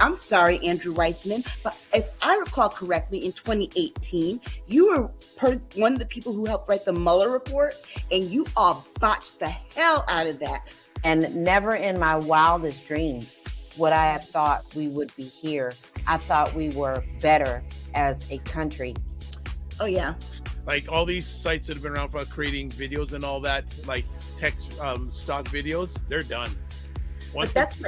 I'm sorry, Andrew Weissman, but if I recall correctly, in 2018, you were one of the people who helped write the Mueller report, and you all botched the hell out of that. And never in my wildest dreams would I have thought we would be here. I thought we were better as a country. Oh, yeah. Like all these sites that have been around for creating videos and all that, like text stock videos, they're done. But that's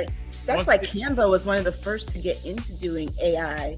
why Canva was one of the first to get into doing AI.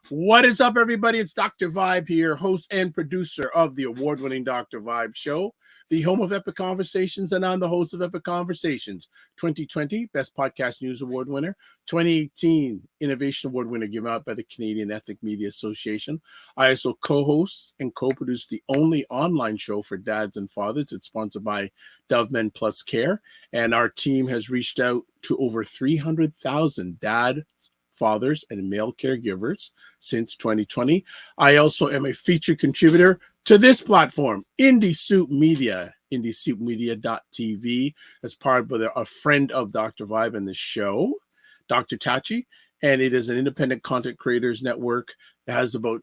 What is up, everybody? It's Dr. Vibe here, host and producer of the award-winning Dr. Vibe Show, the home of Epic Conversations, and I'm the host of Epic Conversations. 2020 Best Podcast News Award winner, 2018 Innovation Award winner given out by the Canadian Ethnic Media Association. I also co-host and co-produce the only online show for dads and fathers. It's sponsored by Dove Men Plus Care, and our team has reached out to over 300,000 dads, fathers, and male caregivers since 2020. I also am a featured contributor to this platform, Indie Soup Media, indiesoupmedia.tv, as part of a friend of Dr. Vibe and the show, Dr. Tachi, and it is an independent content creators network that has about,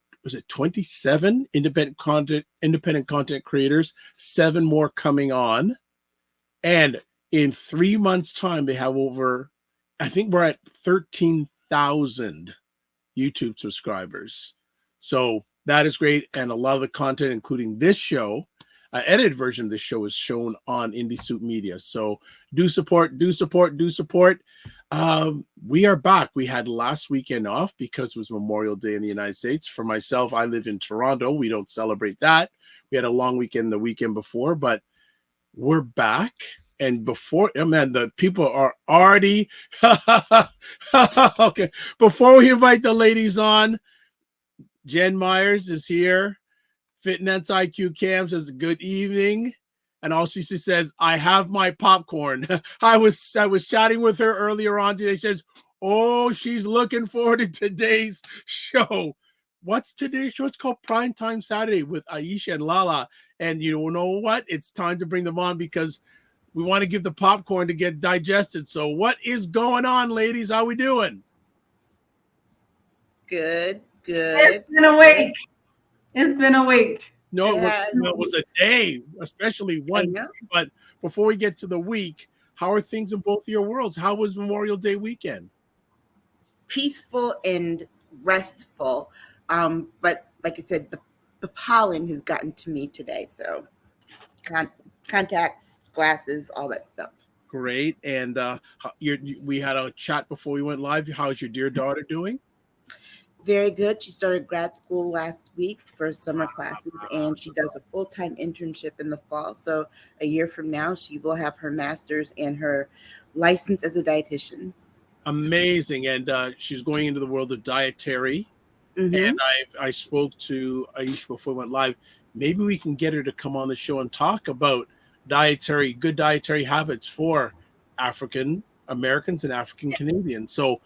27 independent content creators, 7 more coming on, and in 3 months' time, they have over, I think we're at 13,000 YouTube subscribers. So that is great. And a lot of the content, including this show, an edited version of this show, is shown on Indie Soup Media. So do support. We are back. We had last weekend off because it was Memorial Day in the United States. For myself, I live in Toronto. We don't celebrate that. We had a long weekend the weekend before, but we're back. And before, the people are already okay. Before we invite the ladies on, Jen Myers is here. Fitness IQ Cam says good evening, and all she says, "I have my popcorn." I was chatting with her earlier on today. She says, "Oh, she's looking forward to today's show." What's today's show? It's called Primetime Saturday with Aisha and LaLa. And you know what? It's time to bring them on because we want to give the popcorn to get digested. So what is going on, ladies? How we doing? Good. It's been a week. No, it was a day, especially one day. But before we get to the week, how are things in both of your worlds? How was Memorial Day weekend? Peaceful and restful. But like I said, the pollen has gotten to me today. So contacts, glasses, all that stuff. Great. And we had a chat before we went live. How's your dear daughter doing? Very good. She started grad school last week for summer classes, and she does a full-time internship in the fall. So a year from now, she will have her master's and her license as a dietitian. Amazing. And she's going into the world of dietary. Mm-hmm. And I spoke to Aisha before we went live. Maybe we can get her to come on the show and talk about good dietary habits for African Americans and African Canadians. So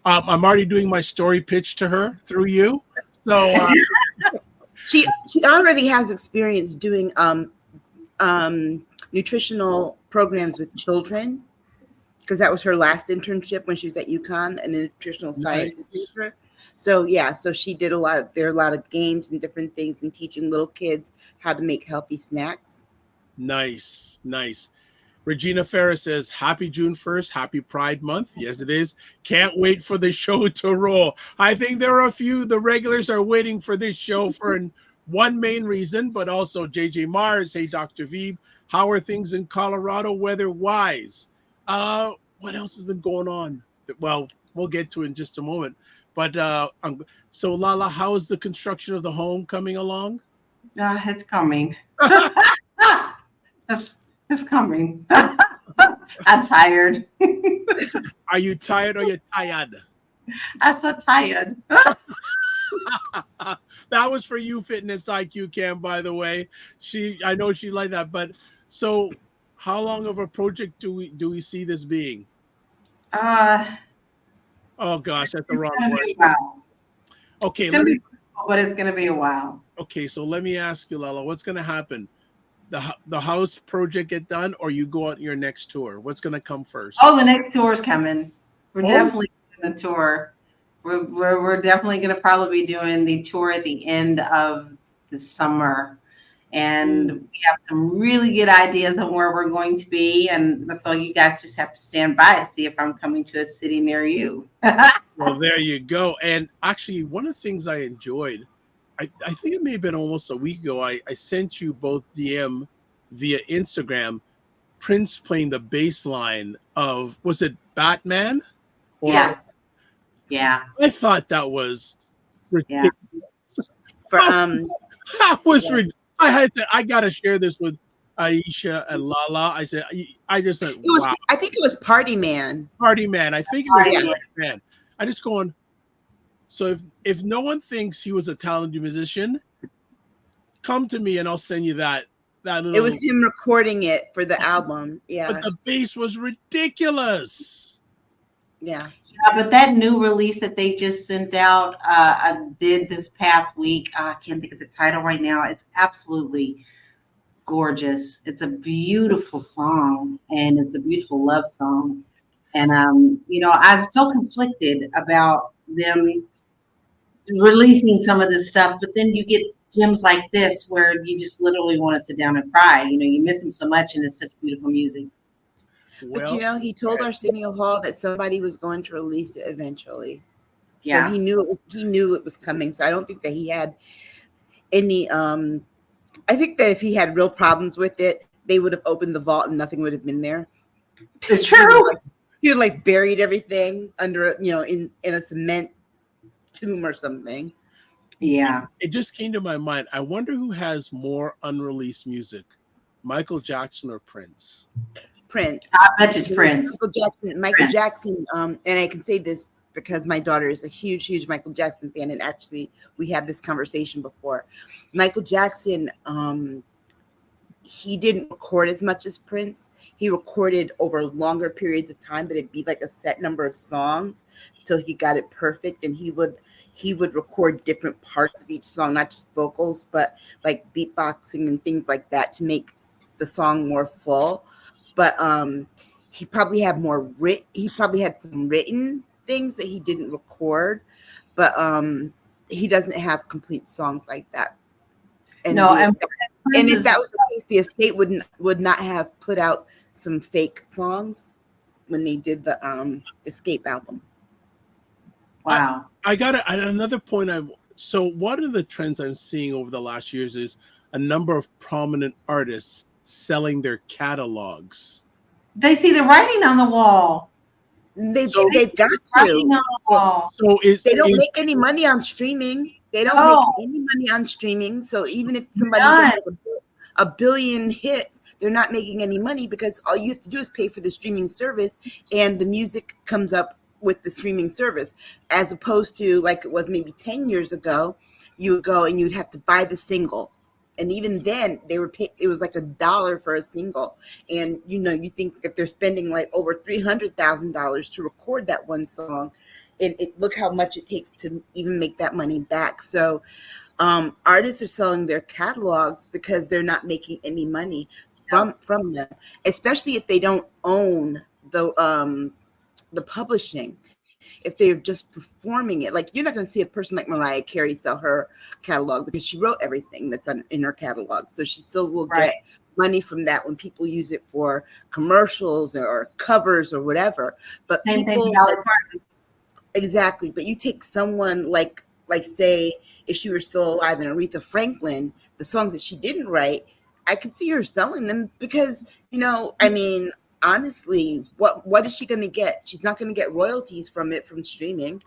I'm already doing my story pitch to her through you. So she already has experience doing nutritional programs with children, because that was her last internship when she was at UConn, a nutritional sciences major. So so she did there are a lot of games and different things and teaching little kids how to make healthy snacks. Nice. Regina Ferris says, happy June 1st, happy Pride Month. Yes, it is. Can't wait for the show to roll. I think there are a few, the regulars are waiting for this show for one main reason, but also JJ Mars, hey, Dr. Veeb, how are things in Colorado weather-wise? What else has been going on? Well, we'll get to it in just a moment. But so LaLa, how is the construction of the home coming along? It's coming. It's coming. I'm tired. Are you tired or you're tired? I'm so tired. That was for you, Fitness IQ Cam, by the way. I know she liked that. But so how long of a project do we see this being? Oh gosh, that's the wrong word. Okay, but it's gonna be a while. Okay, so let me ask you, LaLa, what's gonna happen? The house project get done, or you go on your next tour? What's gonna come first? Oh, the next tour is coming. We're definitely the tour. We're definitely going to probably be doing the tour at the end of the summer. And we have some really good ideas on where we're going to be. And so you guys just have to stand by to see if I'm coming to a city near you. Well, there you go. And actually, one of the things I enjoyed, I think it may have been almost a week ago, I sent you both DM via Instagram, Prince playing the bass line of, was it Batman? Yes. Yeah. I thought that was ridiculous. For That was ridiculous. I got to share this with Aisha and LaLa. I said, I just said, wow. I think it was Party Man. Party Man. I think it was Party Party Man. I just going, so if no one thinks he was a talented musician, come to me and I'll send you that little. It was him recording it for the album. Yeah. But the bass was ridiculous. Yeah. Yeah, but that new release that they just sent out, I did this past week. I can't think of the title right now. It's absolutely gorgeous. It's a beautiful song, and it's a beautiful love song. And I'm so conflicted about them releasing some of this stuff, but then you get gems like this where you just literally want to sit down and cry. You miss him so much, and it's such beautiful music. But he told Arsenio Hall that somebody was going to release it eventually. Yeah. So he knew it was coming. So I don't think that he had any I think that if he had real problems with it, they would have opened the vault and nothing would have been there. It's true. He would like buried everything under in a cement tomb or something. Yeah. It just came to my mind. I wonder who has more unreleased music, Michael Jackson or Prince? Prince. I bet it's Prince. Michael Jackson. And I can say this because my daughter is a huge, huge Michael Jackson fan. And actually, we had this conversation before. Michael Jackson, he didn't record as much as Prince. He recorded over longer periods of time, but it'd be like a set number of songs till he got it perfect. And he would record different parts of each song, not just vocals, but like beatboxing and things like that to make the song more full. But he probably had some written things that he didn't record, but he doesn't have complete songs like that. And if that was the case, the estate would not have put out some fake songs when they did the Escape album. Wow. I got another point. So one of the trends I'm seeing over the last years is a number of prominent artists selling their catalogs. They see the writing on the wall. They've got to. So they don't make any money on streaming. They don't make any money on streaming. So even if somebody gets a billion hits, they're not making any money because all you have to do is pay for the streaming service, and the music comes up with the streaming service, as opposed to like it was maybe 10 years ago. You would go and you'd have to buy the single. And even then it was like $1 for a single. And, you think that they're spending like over $300,000 to record that one song. And look how much it takes to even make that money back. So artists are selling their catalogs because they're not making any money from them, especially if they don't own the publishing. If they're just performing it, like you're not going to see a person like Mariah Carey sell her catalog because she wrote everything that's in her catalog. So she still will get money from that when people use it for commercials or covers or whatever. But same people, thing. Exactly. But you take someone like say if she were still alive, and Aretha Franklin, the songs that she didn't write, I could see her selling them because honestly, what is she going to get? She's not going to get royalties from streaming.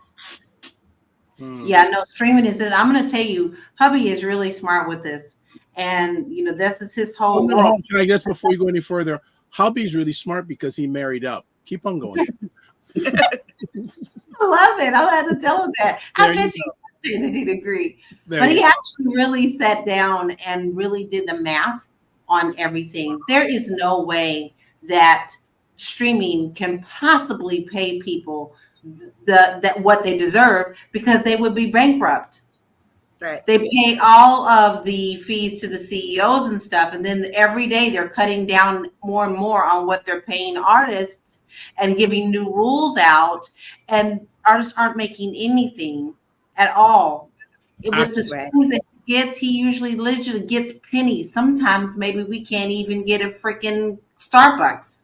Yeah, no, streaming is it. I'm going to tell you, hubby is really smart with this. And, this is his whole world. Can I guess before you go any further, hubby's really smart because he married up. Keep on going. I love it. I'll have to tell him that. I bet you say that he'd agree. But he actually really sat down and really did the math on everything. There is no way that streaming can possibly pay people that what they deserve because they would be bankrupt. Right. They pay all of the fees to the CEOs and stuff, and then every day they're cutting down more and more on what they're paying artists and giving new rules out. And artists aren't making anything at all. With the Right. streams that he gets, he usually literally gets pennies. Sometimes maybe we can't even get a freaking Starbucks.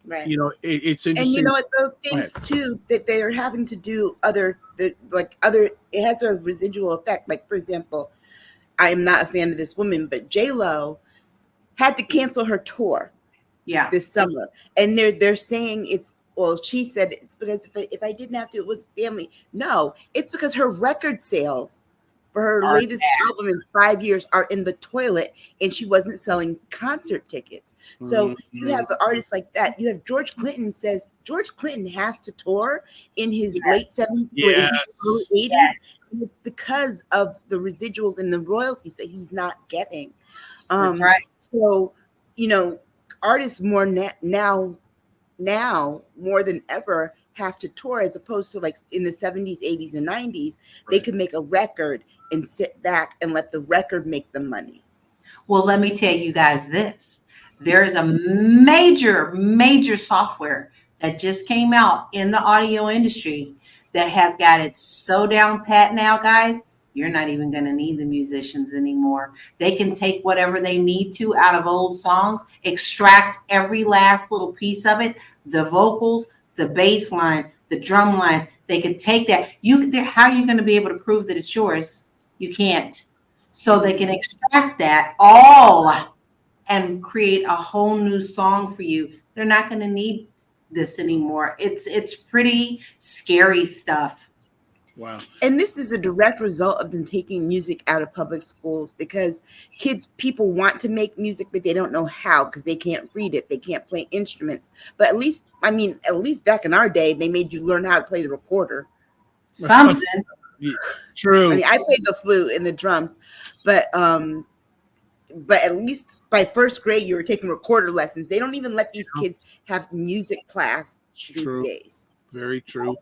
Right. You know, it's And interesting. you know what, though, things too that they are having to do other, it has a residual effect. Like, for example, I am not a fan of this woman, but J-Lo had to cancel her tour Yeah. this summer. And they're saying she said it's because if I didn't have to, it was family. No, it's because her record sales for her latest album in 5 years are in the toilet, and she wasn't selling concert tickets. So you have the artists like that. You have George Clinton says George Clinton has to tour in his late 70s or his early 80s. Yes. And it's because of the residuals and the royalties that he's not getting. That's right. So, you know, artists more now more than ever have to tour, as opposed to like in the 70s, 80s, and 90s, they could make a record and sit back and let the record make the money. Well, let me tell you guys this. There is a major software that just came out in the audio industry that has got it so down pat now, guys. You're not even going to need the musicians anymore. They can take whatever they need to out of old songs, extract every last little piece of it, the vocals, the bass line, the drum lines. They could take that. How are you going to be able to prove that it's yours? You can't. So they can extract that all and create a whole new song for you. They're not going to need this anymore. It's pretty scary stuff. Wow. And this is a direct result of them taking music out of public schools, because people want to make music, but they don't know how, because they can't read it. They can't play instruments. But at least back in our day, they made you learn how to play the recorder. Something. Yeah, true. I mean, I played the flute and the drums, but at least by first grade, you were taking recorder lessons. They don't even let these kids have music class these days. Very true.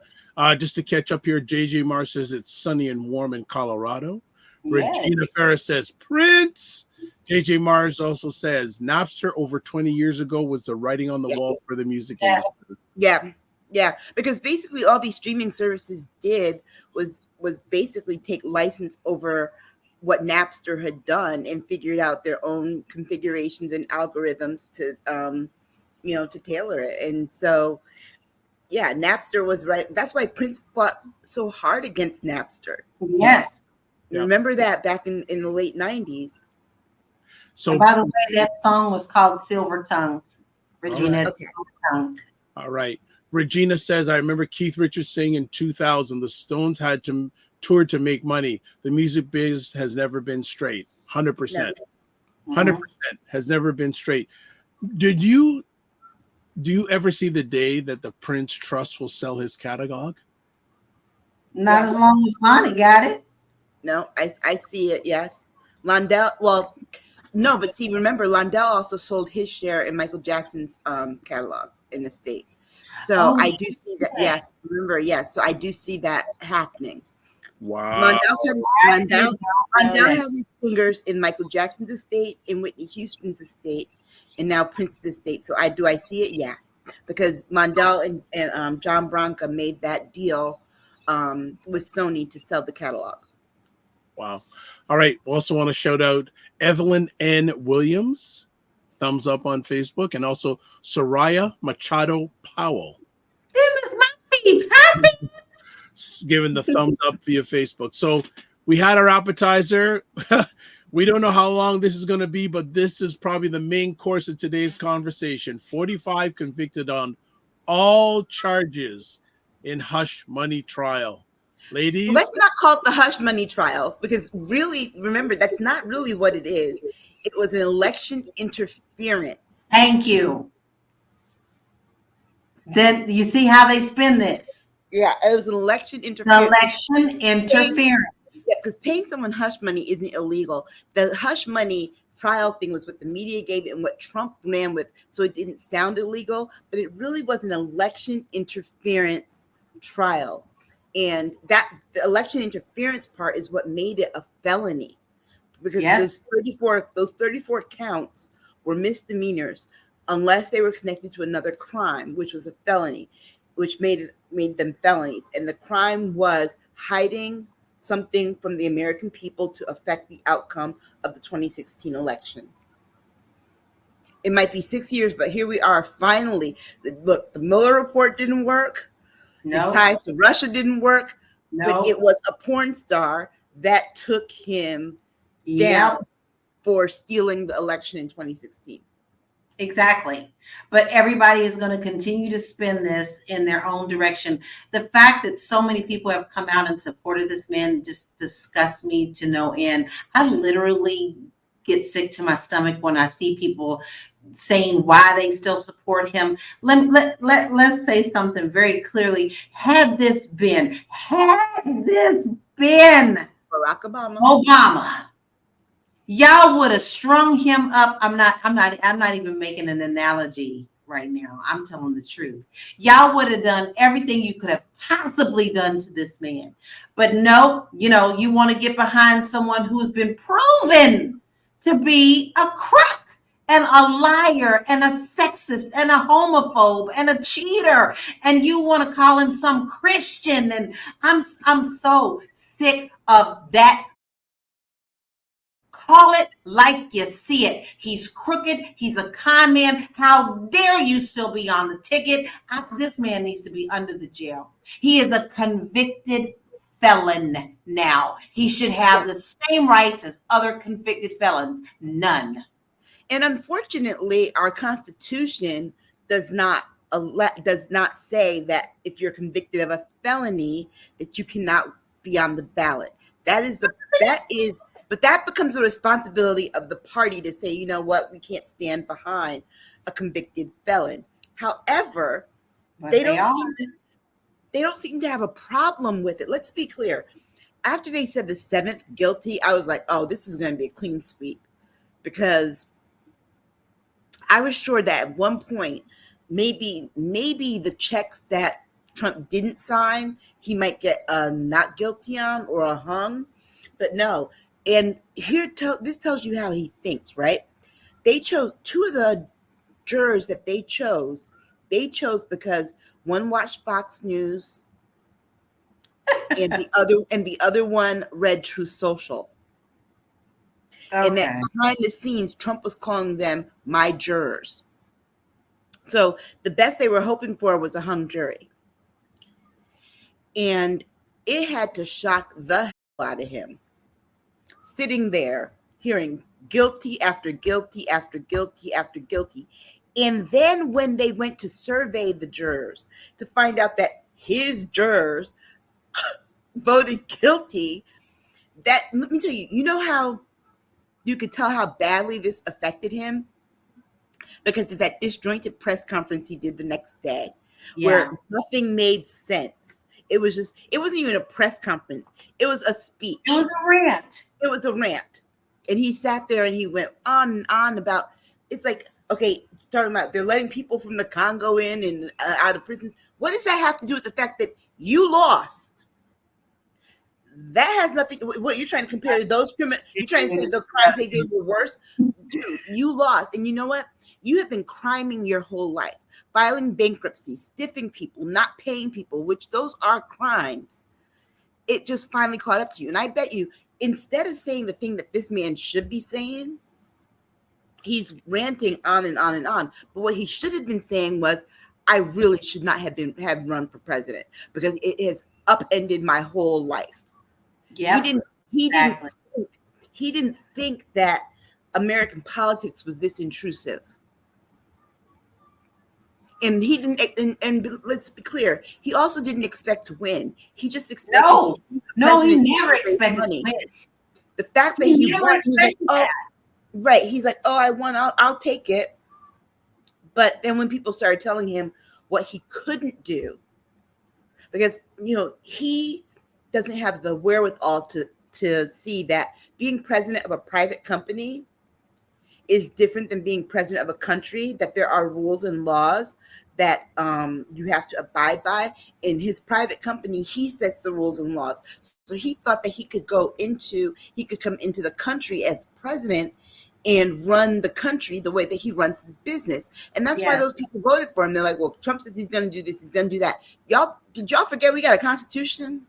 Just to catch up here, JJ Mar says it's sunny and warm in Colorado. Yes. Regina Ferris says Prince. JJ Mars also says Napster over 20 years ago was the writing on the wall for the music industry. Yeah, because basically all these streaming services did was basically take license over what Napster had done and figured out their own configurations and algorithms to to tailor it. And so yeah, Napster was right. That's why Prince fought so hard against Napster. Yes. Remember that back in the late 90s. So, and by the way, that song was called Silver Tongue. Regina, Silver Tongue. All right. Regina says, I remember Keith Richards saying in 2000, the Stones had to tour to make money. The music biz has never been straight. 100%. 100% has never been straight. Do you ever see the day that the Prince Trust will sell his catalog? Not as long as Lonnie got it. No, I see it. Yes. Londell. Well, no, but see, remember, Londell also sold his share in Michael Jackson's catalog in the state. So I do see that. Yes. Remember. Yes. So I do see that happening. Wow. Londell had his fingers in Michael Jackson's estate, in Whitney Houston's estate, and now Prince's estate. So I see it. Yeah. Because Londell and John Branca made that deal with Sony to sell the catalog. Wow. All right. We also want to shout out Evelyn N. Williams, thumbs up on Facebook, and also Soraya Machado Powell. Them is my peeps. Hi, peeps. Giving the thumbs up via Facebook. So we had our appetizer. We don't know how long this is going to be, but this is probably the main course of today's conversation. 45 convicted on all charges in hush money trial. Ladies, well, let's not call it the hush money trial, because really, remember, that's not really what it is. It was an election interference. Thank you. Then you see how they spin this. Yeah, it was an election interference. Election interference. Yeah, because paying someone hush money isn't illegal. The hush money trial thing was what the media gave it and what Trump ran with, so it didn't sound illegal, but it really was an election interference trial. And that the election interference part is what made it a felony, because those 34 counts were misdemeanors unless they were connected to another crime, which was a felony. which made them felonies. And the crime was hiding something from the American people to affect the outcome of the 2016 election. It might be 6 years, but here we are finally. Look, the Mueller report didn't work. His ties to Russia didn't work. But it was a porn star that took him down for stealing the election in 2016. Exactly. But everybody is going to continue to spin this in their own direction. The fact that so many people have come out and supported this man just disgusts me to no end. I literally get sick to my stomach when I see people saying why they still support him. Let's say something very clearly. Had this been Barack Obama, y'all would have strung him up. I'm not even making an analogy right now. I'm telling the truth. Y'all would have done everything you could have possibly done to this man. But no, you want to get behind someone who's been proven to be a crook and a liar and a sexist and a homophobe and a cheater, and you want to call him some Christian. And I'm so sick of that. Call it like you see it. He's crooked. He's a con man. How dare you still be on the ticket? This man needs to be under the jail. He is a convicted felon now. He should have the same rights as other convicted felons. None. And unfortunately, our Constitution does not say that if you're convicted of a felony that you cannot be on the ballot. But that becomes the responsibility of the party to say, you know what, we can't stand behind a convicted felon. However, they don't seem to have a problem with it. Let's be clear. After they said the 7th guilty, I was like, oh, this is going to be a clean sweep, because I was sure that at one point, maybe the checks that Trump didn't sign, he might get a not guilty on or a hung, but no. And this tells you how he thinks, right? They chose two of the jurors that they chose because one watched Fox News and the other one read Truth Social. Okay. And that behind the scenes, Trump was calling them my jurors. So the best they were hoping for was a hung jury. And it had to shock the hell out of him, sitting there hearing guilty after guilty after guilty after guilty. And then when they went to survey the jurors to find out that his jurors voted guilty, that, let me tell you, you know how you could tell how badly this affected him? Because of that disjointed press conference he did the next day, where nothing made sense. It wasn't even a press conference. It was a speech. It was a rant. And he sat there and he went on and on about, it's like, okay, talking about they're letting people from the Congo in and out of prisons. What does that have to do with the fact that you lost? That has nothing. What you're trying to compare those criminals? You're trying to say the crimes they did were worse? Dude, you lost. And you know what? You have been criming your whole life, filing bankruptcy, stiffing people, not paying people, which those are crimes. It just finally caught up to you. And I bet you, instead of saying the thing that this man should be saying, he's ranting on and on and on. But what he should have been saying was, I really should not have run for president because it has upended my whole life. Yeah, he didn't think that American politics was this intrusive. And he didn't, and let's be clear, he also didn't expect to win. He just expected he never expected to win. The fact that he won, he's like, oh, I won, I'll take it. But then when people started telling him what he couldn't do, because, he doesn't have the wherewithal to see that being president of a private company is different than being president of a country, that there are rules and laws that you have to abide by. In his private company, he sets the rules and laws. So he thought that he could come into the country as president and run the country the way that he runs his business. And that's why those people voted for him. They're like, well, Trump says he's going to do this, he's going to do that. Did y'all forget we got a constitution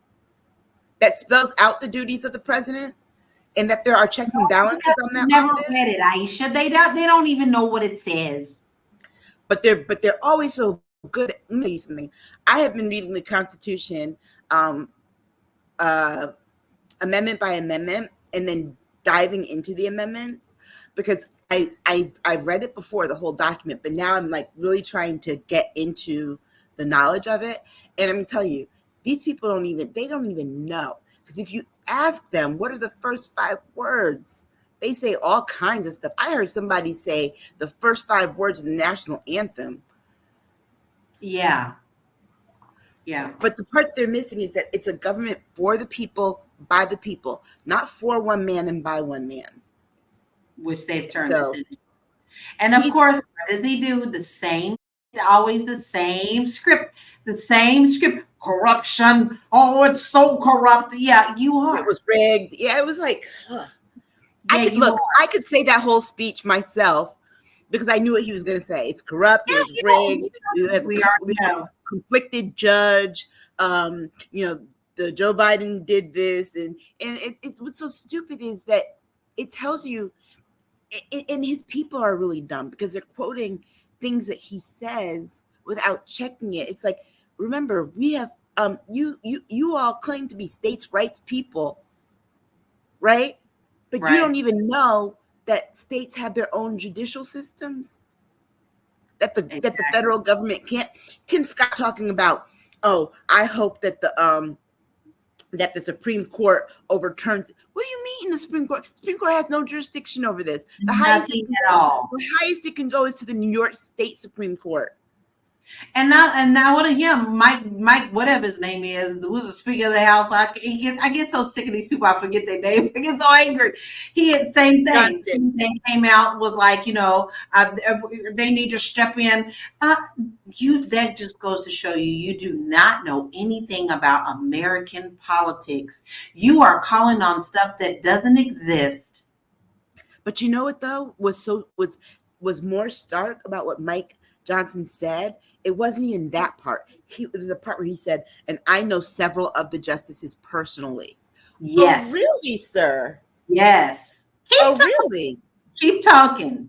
that spells out the duties of the president and that there are checks and balances on that never office? read it, Aisha. They don't even know what it says. But they're always so good. Let me tell you something. I have been reading the Constitution amendment by amendment and then diving into the amendments, because I've read it before, the whole document, but now I'm like really trying to get into the knowledge of it. And I'm gonna tell you, these people don't even know. Because if you ask them, what are the first 5 words? They say all kinds of stuff. I heard somebody say the first 5 words of the national anthem. Yeah. But the part they're missing is that it's a government for the people, by the people, not for one man and by one man. Which they've turned this into. And of course, what does he do? Always the same script. Corruption. Oh, it's so corrupt. Yeah, you are. It was rigged. Yeah, it was like, I could say that whole speech myself because I knew what he was going to say. It's corrupt. It was rigged. We are conflicted judge. The Joe Biden did this, and what's so stupid is that it tells you, and his people are really dumb because they're quoting things that he says without checking it. It's like, remember, we have you all claim to be states' rights people, right? But you don't even know that states have their own judicial systems. That the federal government can't. Tim Scott talking about, oh, I hope that the Supreme Court overturns it. What do you mean the Supreme Court? The Supreme Court has no jurisdiction over this. The highest it can go is to the New York State Supreme Court. And now what him, Mike, whatever his name is, who was the Speaker of the House. I get so sick of these people. I forget their names. I get so angry. He had the same thing. Same thing came out, was like, they need to step in. That just goes to show you do not know anything about American politics. You are calling on stuff that doesn't exist. But you know what though was more stark about what Mike Johnson said? It wasn't even that part. It was the part where he said, and I know several of the justices personally. Yes. Oh, really, sir? Yes. Really? Keep talking.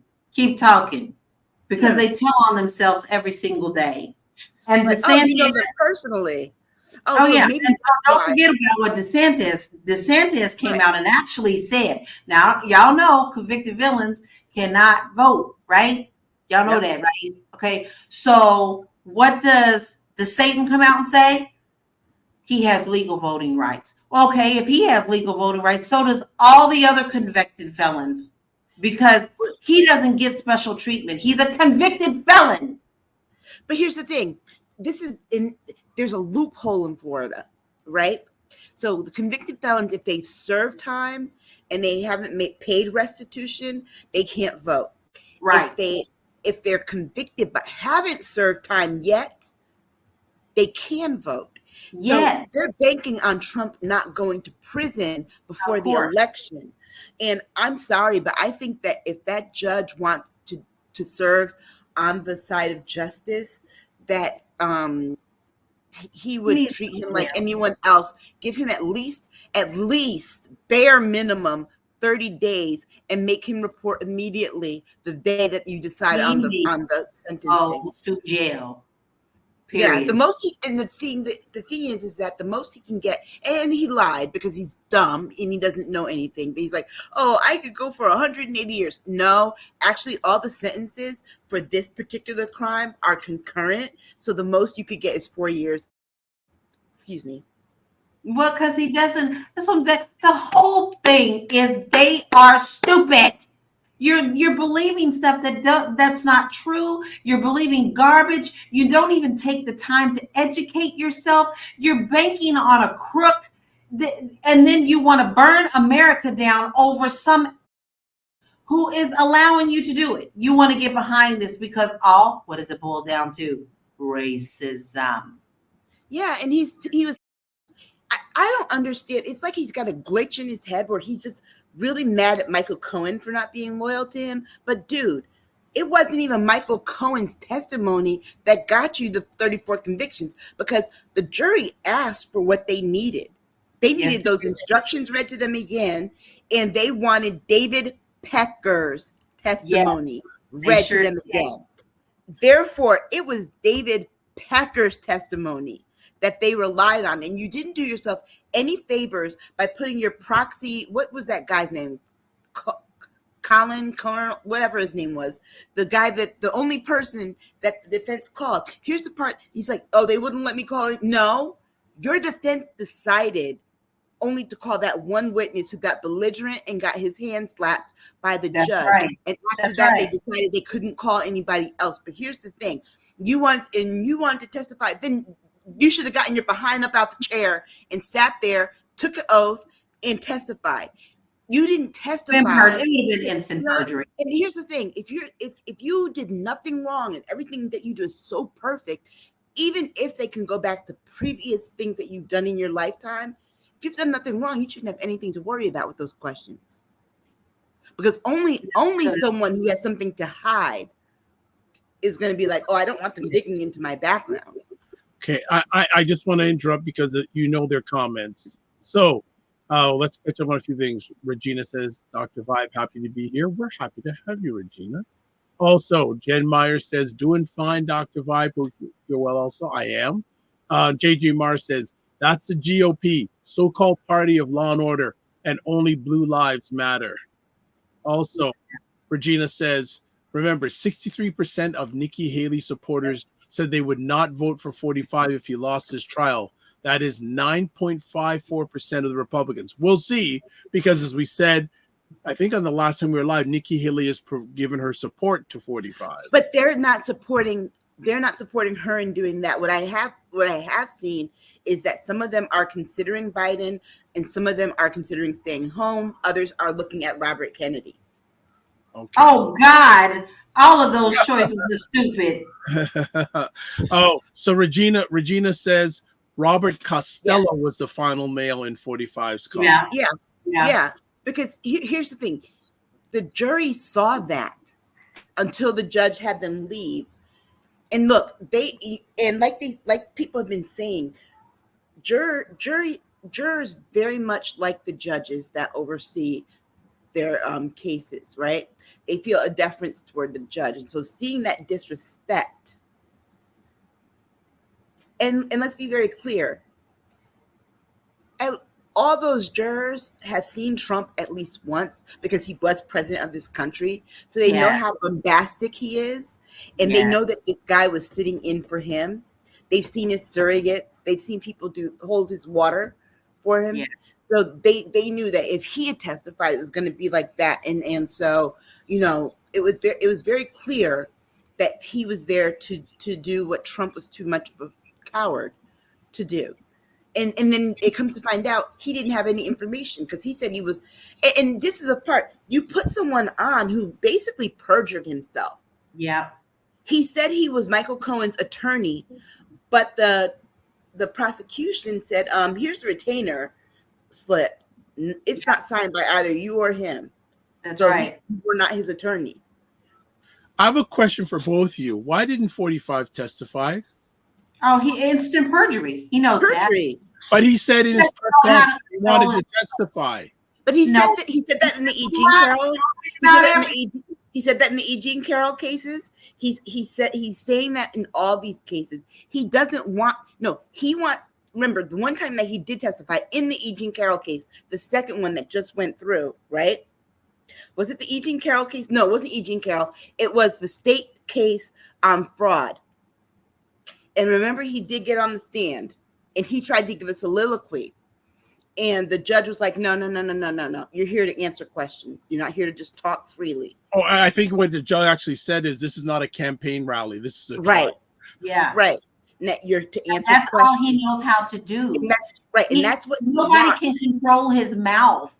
Because they tell on themselves every single day. And DeSantis, you know this personally. And don't forget about what DeSantis came out and actually said. Now, y'all know convicted villains cannot vote, right? Y'all know that, right? Okay. So what does the Satan come out and say? He has legal voting rights. Well, okay, if he has legal voting rights, so does all the other convicted felons, because he doesn't get special treatment. He's a convicted felon. But here's the thing. There's a loophole in Florida, right? So the convicted felons, if they've served time and they haven't paid restitution, they can't vote. Right. If they're convicted but haven't served time yet, they can vote. Yes. So they're banking on Trump not going to prison before the election. And I'm sorry, but I think that if that judge wants to serve on the side of justice, that he would treat him like anyone else. Give him at least bare minimum 30 days and make him report immediately the day that you decide on the sentencing. Oh, to jail. Period. Yeah, the thing is that the most he can get, and he lied because he's dumb and he doesn't know anything, but he's like, oh, I could go for 180 years. No, actually all the sentences for this particular crime are concurrent. So the most you could get is 4 years. Excuse me. Well, because he doesn't. The whole thing is they are stupid. You're believing stuff that's not true. You're believing garbage. You don't even take the time to educate yourself. You're banking on a crook, and then you want to burn America down over some who is allowing you to do it. You want to get behind this because what does it boil down to? Racism. Yeah, and I don't understand. It's like he's got a glitch in his head where he's just really mad at Michael Cohen for not being loyal to him. But dude, it wasn't even Michael Cohen's testimony that got you the 34 convictions, because the jury asked for what they needed. They needed those instructions read to them again, and they wanted David Pecker's testimony read to them again. Therefore, it was David Pecker's testimony that they relied on, and you didn't do yourself any favors by putting your proxy, what was that guy's name? Colin, whatever his name was, the guy that the only person that the defense called. Here's the part. He's like, oh, they wouldn't let me call it. No, your defense decided only to call that one witness who got belligerent and got his hand slapped by the judge. Right. And after that, they decided they couldn't call anybody else. But here's the thing. You wanted to testify, then you should have gotten your behind up out the chair and sat there, took an oath, and testified. You didn't testify. It would have been instant perjury. And here's the thing: if you did nothing wrong and everything that you do is so perfect, even if they can go back to previous things that you've done in your lifetime, if you've done nothing wrong, you shouldn't have anything to worry about with those questions. Because only someone who has something to hide is going to be like, oh, I don't want them digging into my background. Okay, I just want to interrupt because their comments. So let's catch up on a few things. Regina says, Dr. Vibe, happy to be here. We're happy to have you, Regina. Also, Jen Meyer says, doing fine, Dr. Vibe. You're well also. I am. JJ Marr says, that's the GOP, so-called party of law and order, and only blue lives matter. Also, Regina says, remember, 63% of Nikki Haley supporters said they would not vote for 45 if he lost his trial. That is 9.54% of the Republicans. We'll see, because as we said, I think on the last time we were live, Nikki Haley has given her support to 45. But they're not supporting her in doing that. What I have seen is that some of them are considering Biden and some of them are considering staying home. Others are looking at Robert Kennedy. Okay. Oh God. All of those choices are stupid. Oh, so Regina says Robert Costello was the final male in 45's call. Yeah. Because here's the thing. The jury saw that until the judge had them leave. And look, like people have been saying, jurors very much like the judges that oversee their cases, right? They feel a deference toward the judge. And so seeing that disrespect, and let's be very clear, all those jurors have seen Trump at least once because he was president of this country. So they know how bombastic he is. And they know that this guy was sitting in for him. They've seen his surrogates. They've seen people hold his water for him. Yeah. So they knew that if he had testified, it was going to be like that. And so, it was very clear that he was there to do what Trump was too much of a coward to do. And then it comes to find out he didn't have any information because he said he was, and this is a part, you put someone on who basically perjured himself. Yeah. He said he was Michael Cohen's attorney, but the prosecution said, here's the retainer slip. It's not signed by either you or him. That's right. We're not his attorney. I have a question for both of you. Why didn't 45 testify? Oh, he instant perjury. He knows perjury. That. But he said in his press he wanted to testify. But he said that in the E. Jean Carroll. He said that in the E. Jean Carroll cases. He's saying that in all these cases. He wants. Remember, the one time that he did testify in the E. Jean Carroll case, the second one that just went through, right? Was it the E. Jean Carroll case? No, it wasn't E. Jean Carroll. It was the state case on fraud. And remember, he did get on the stand and he tried to give a soliloquy. And the judge was like, no. You're here to answer questions. You're not here to just talk freely. Oh, I think what the judge actually said is this is not a campaign rally. This is a trial. Right. Yeah. Right. You're to answer that's questions. All he knows how to do. And that's what nobody can control his mouth.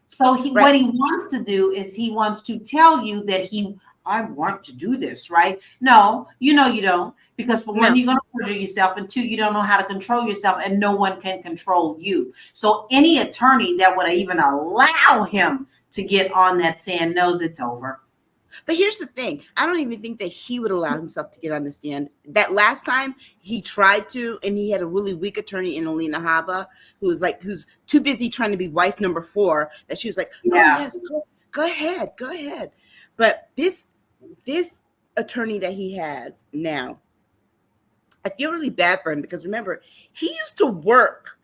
So what he wants to do is he wants to tell you that he I want to do this, right? No, you know you don't. Because for one, you're going to perjure yourself, and two, you don't know how to control yourself, and no one can control you. So any attorney that would even allow him to get on that stand knows it's over. But here's the thing. I don't even think that he would allow himself to get on the stand. That last time he tried to, and he had a really weak attorney in Alina Haba, who's too busy trying to be wife number 4, that she was like, oh, yes, go ahead. But this attorney that he has now, I feel really bad for him, because remember, he used to work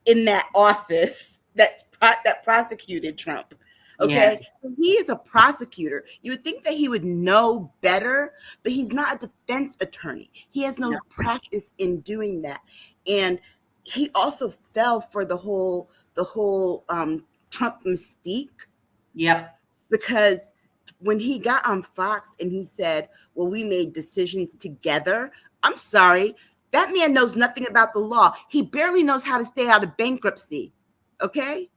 in that office that prosecuted Trump. Okay, yes. So he is a prosecutor. You would think that he would know better, but he's not a defense attorney. He has no practice in doing that, and he also fell for the whole Trump mystique. Yep. Because when he got on Fox and he said, "Well, we made decisions together," I'm sorry, that man knows nothing about the law. He barely knows how to stay out of bankruptcy. Okay.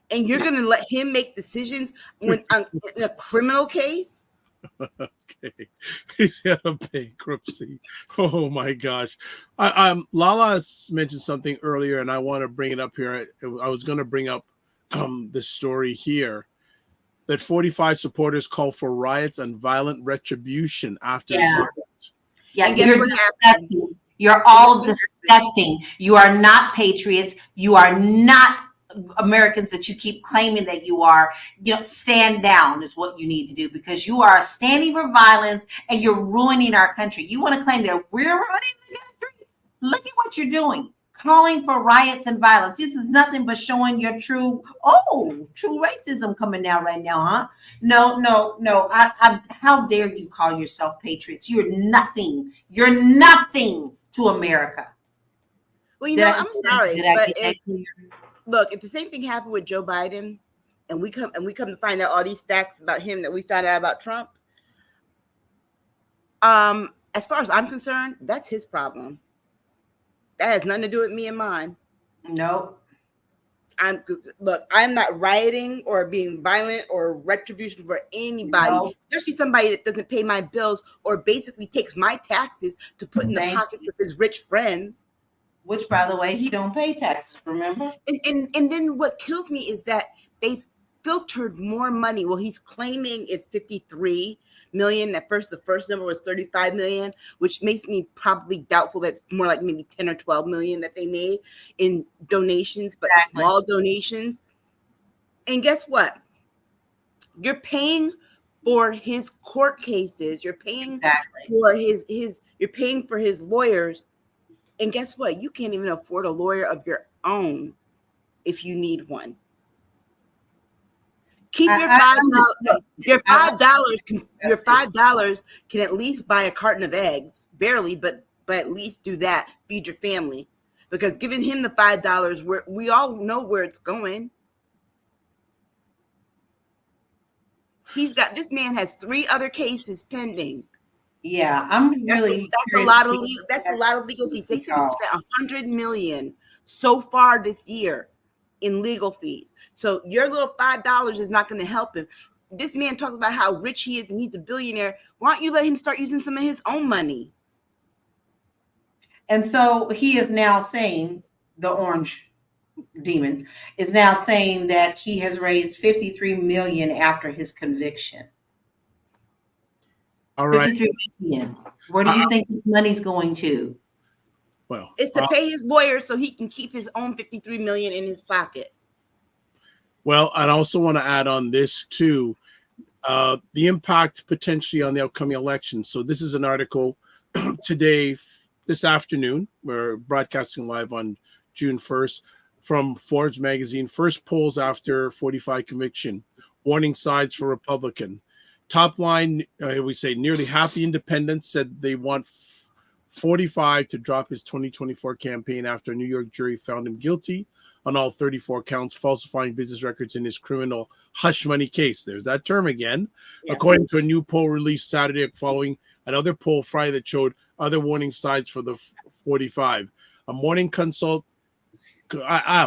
And you're going to let him make decisions when in a criminal case? Okay, he's got a bankruptcy. Oh my gosh! LaLa mentioned something earlier, and I want to bring it up here. I was going to bring up the story here that 45 supporters call for riots and violent retribution after the violence. Yeah, you're disgusting. You're all disgusting. You are not patriots. You are not Americans that you keep claiming that you are. Stand down is what you need to do, because you are standing for violence and you're ruining our country. You want to claim that we're ruining the country? Look at what you're doing, calling for riots and violence. This is nothing but showing your true racism coming out right now, huh? No. How dare you call yourself patriots? You're nothing. You're nothing to America. Well, I'm sorry, but look, if the same thing happened with Joe Biden, and we come to find out all these facts about him that we found out about Trump, as far as I'm concerned, that's his problem. That has nothing to do with me and mine. Nope. I'm not rioting or being violent or retribution for anybody, especially somebody that doesn't pay my bills or basically takes my taxes to put in the pockets of his rich friends. Which, by the way, he don't pay taxes, remember? And then what kills me is that they filtered more money. Well, he's claiming it's 53 million. At first, the first number was 35 million, which makes me probably doubtful that's more like maybe 10 or 12 million that they made in donations, but small donations. And guess what? You're paying for his court cases. You're paying for you're paying for his lawyers. And guess what? You can't even afford a lawyer of your own if you need one. Keep your $5. Your $5 can at least buy a carton of eggs, barely, but at least do that. Feed your family, because giving him the $5, we all know where it's going. This man has 3 other cases pending. Yeah, I'm really. That's a lot of legal fees. They said he spent $100 million so far this year in legal fees. So your little $5 is not going to help him. This man talks about how rich he is and he's a billionaire. Why don't you let him start using some of his own money? And so he is now saying, the orange demon is now saying that he has raised $53 million after his conviction. All right. 53 million. Where do you think this money's going to? Well, it's to pay his lawyer so he can keep his own 53 million in his pocket. Well, I also want to add on this too, the impact potentially on the upcoming election. So this is an article today, this afternoon. We're broadcasting live on June 1st from Forbes magazine. First polls after 45 conviction, warning signs for Republican. Top line, we say nearly half the independents said they want 45 to drop his 2024 campaign after a New York jury found him guilty on all 34 counts, falsifying business records in his criminal hush money case. There's that term again. Yeah. According to a new poll released Saturday following another poll Friday that showed other warning signs for the 45. A morning consult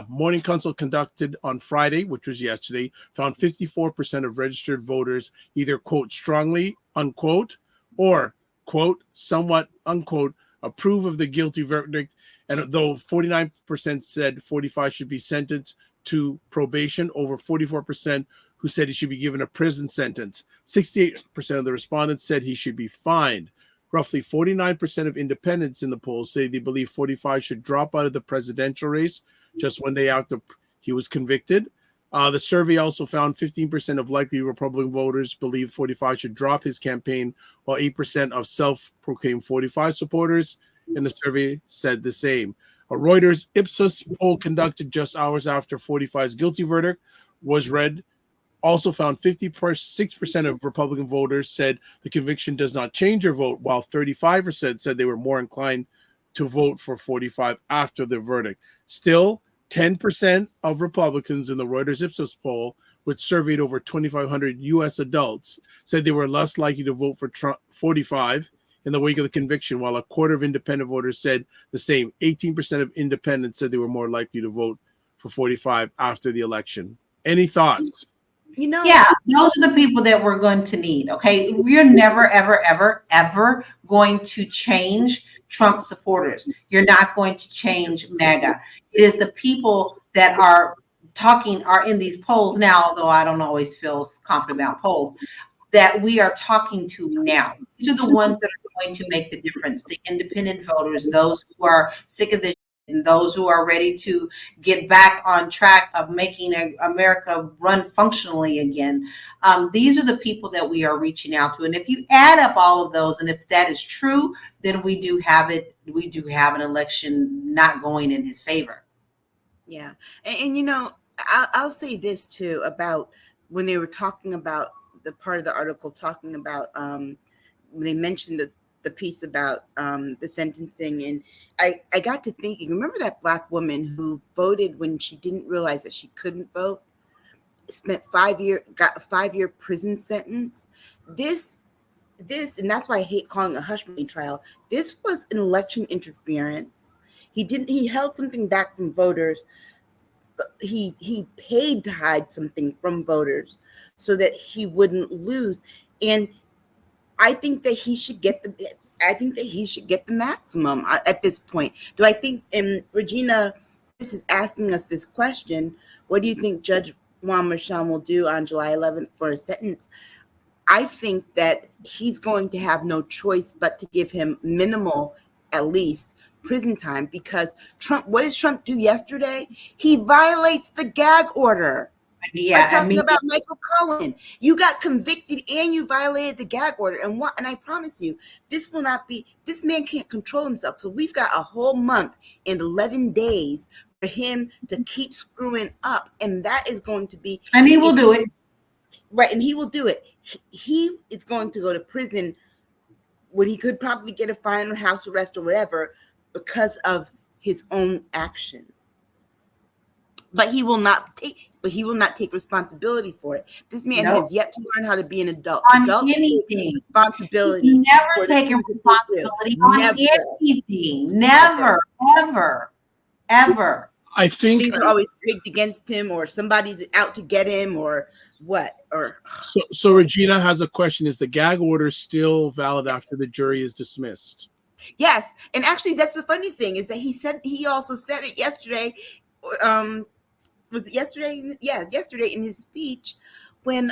Morning consult conducted on Friday, which was yesterday, found 54% of registered voters either, quote, strongly, unquote, or, quote, somewhat, unquote, approve of the guilty verdict. And though 49% said 45 should be sentenced to probation, over 44% who said he should be given a prison sentence. 68% of the respondents said he should be fined. Roughly 49% of independents in the polls say they believe 45 should drop out of the presidential race just one day after he was convicted. The survey also found 15% of likely Republican voters believe 45 should drop his campaign, while 8% of self-proclaimed 45 supporters in the survey said the same. A Reuters Ipsos poll conducted just hours after 45's guilty verdict was read also found 56% of Republican voters said the conviction does not change their vote, while 35% said they were more inclined to vote for 45 after the verdict. Still, 10% of Republicans in the Reuters Ipsos poll, which surveyed over 2,500 U.S. adults, said they were less likely to vote for Trump 45 in the wake of the conviction, while a quarter of independent voters said the same. 18% of independents said they were more likely to vote for 45 after the election. Any thoughts? Yeah, those are the people that we're going to need. Okay, we're never, ever, ever, ever going to change Trump supporters. You're not going to change MAGA. It is the people that are in these polls now, although I don't always feel confident about polls, that we are talking to now. These are the ones that are going to make the difference. The independent voters, those who are sick of this, and those who are ready to get back on track of making America run functionally again. These are the people that we are reaching out to. And if you add up all of those, and if that is true, then we do have an election not going in his favor. Yeah. And I'll say this too about when they were talking about the part of the article talking about when they mentioned the piece about the sentencing, and I got to thinking, remember that Black woman who voted when she didn't realize that she couldn't vote, got a 5-year prison sentence. This, and that's why I hate calling a hush money trial. This was an election interference. He held something back from voters. He paid to hide something from voters so that he wouldn't lose. And I think that he should get the maximum at this point. Do I think? And Regina is asking us this question: what do you think Judge Juan Merchan will do on July 11th for a sentence? I think that he's going to have no choice but to give him minimal, at least, prison time, because Trump. What did Trump do yesterday? He violates the gag order. Yeah, I'm talking about Michael Cohen. You got convicted and you violated the gag order. And I promise you, this man can't control himself. So we've got a whole month and 11 days for him to keep screwing up. And that is going to be. And he will do it. Right. And he will do it. He is going to go to prison when he could probably get a fine or house arrest or whatever because of his own actions. But he will not take responsibility for it. This man has yet to learn how to be an adult. On anything. Responsibility. He's never taken responsibility on anything. Never, ever, ever. I think things are always rigged against him, or somebody's out to get him, or what? So Regina has a question: is the gag order still valid after the jury is dismissed? Yes, and actually, that's the funny thing is that he also said it yesterday. Was it yesterday? Yeah, yesterday in his speech when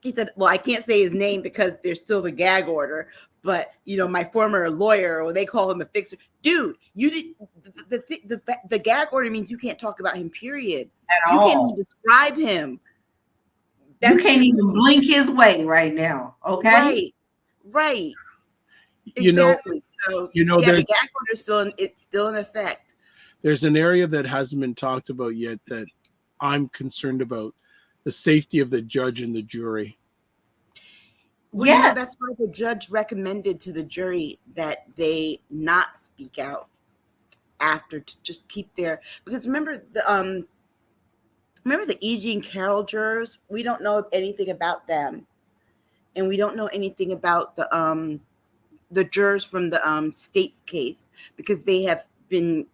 he said, well, I can't say his name because there's still the gag order, but my former lawyer, or they call him a fixer. Dude, you did the gag order means you can't talk about him, period. At all. You can't even describe him. You can't even blink his way right now. Okay. Right. Exactly. So the gag order is still in effect. There's an area that hasn't been talked about yet that I'm concerned about: the safety of the judge and the jury. Well, that's why the judge recommended to the jury that they not speak out after, to just keep because remember the E. Jean Carroll jurors, we don't know anything about them, and we don't know anything about the jurors from the state's case, because they have been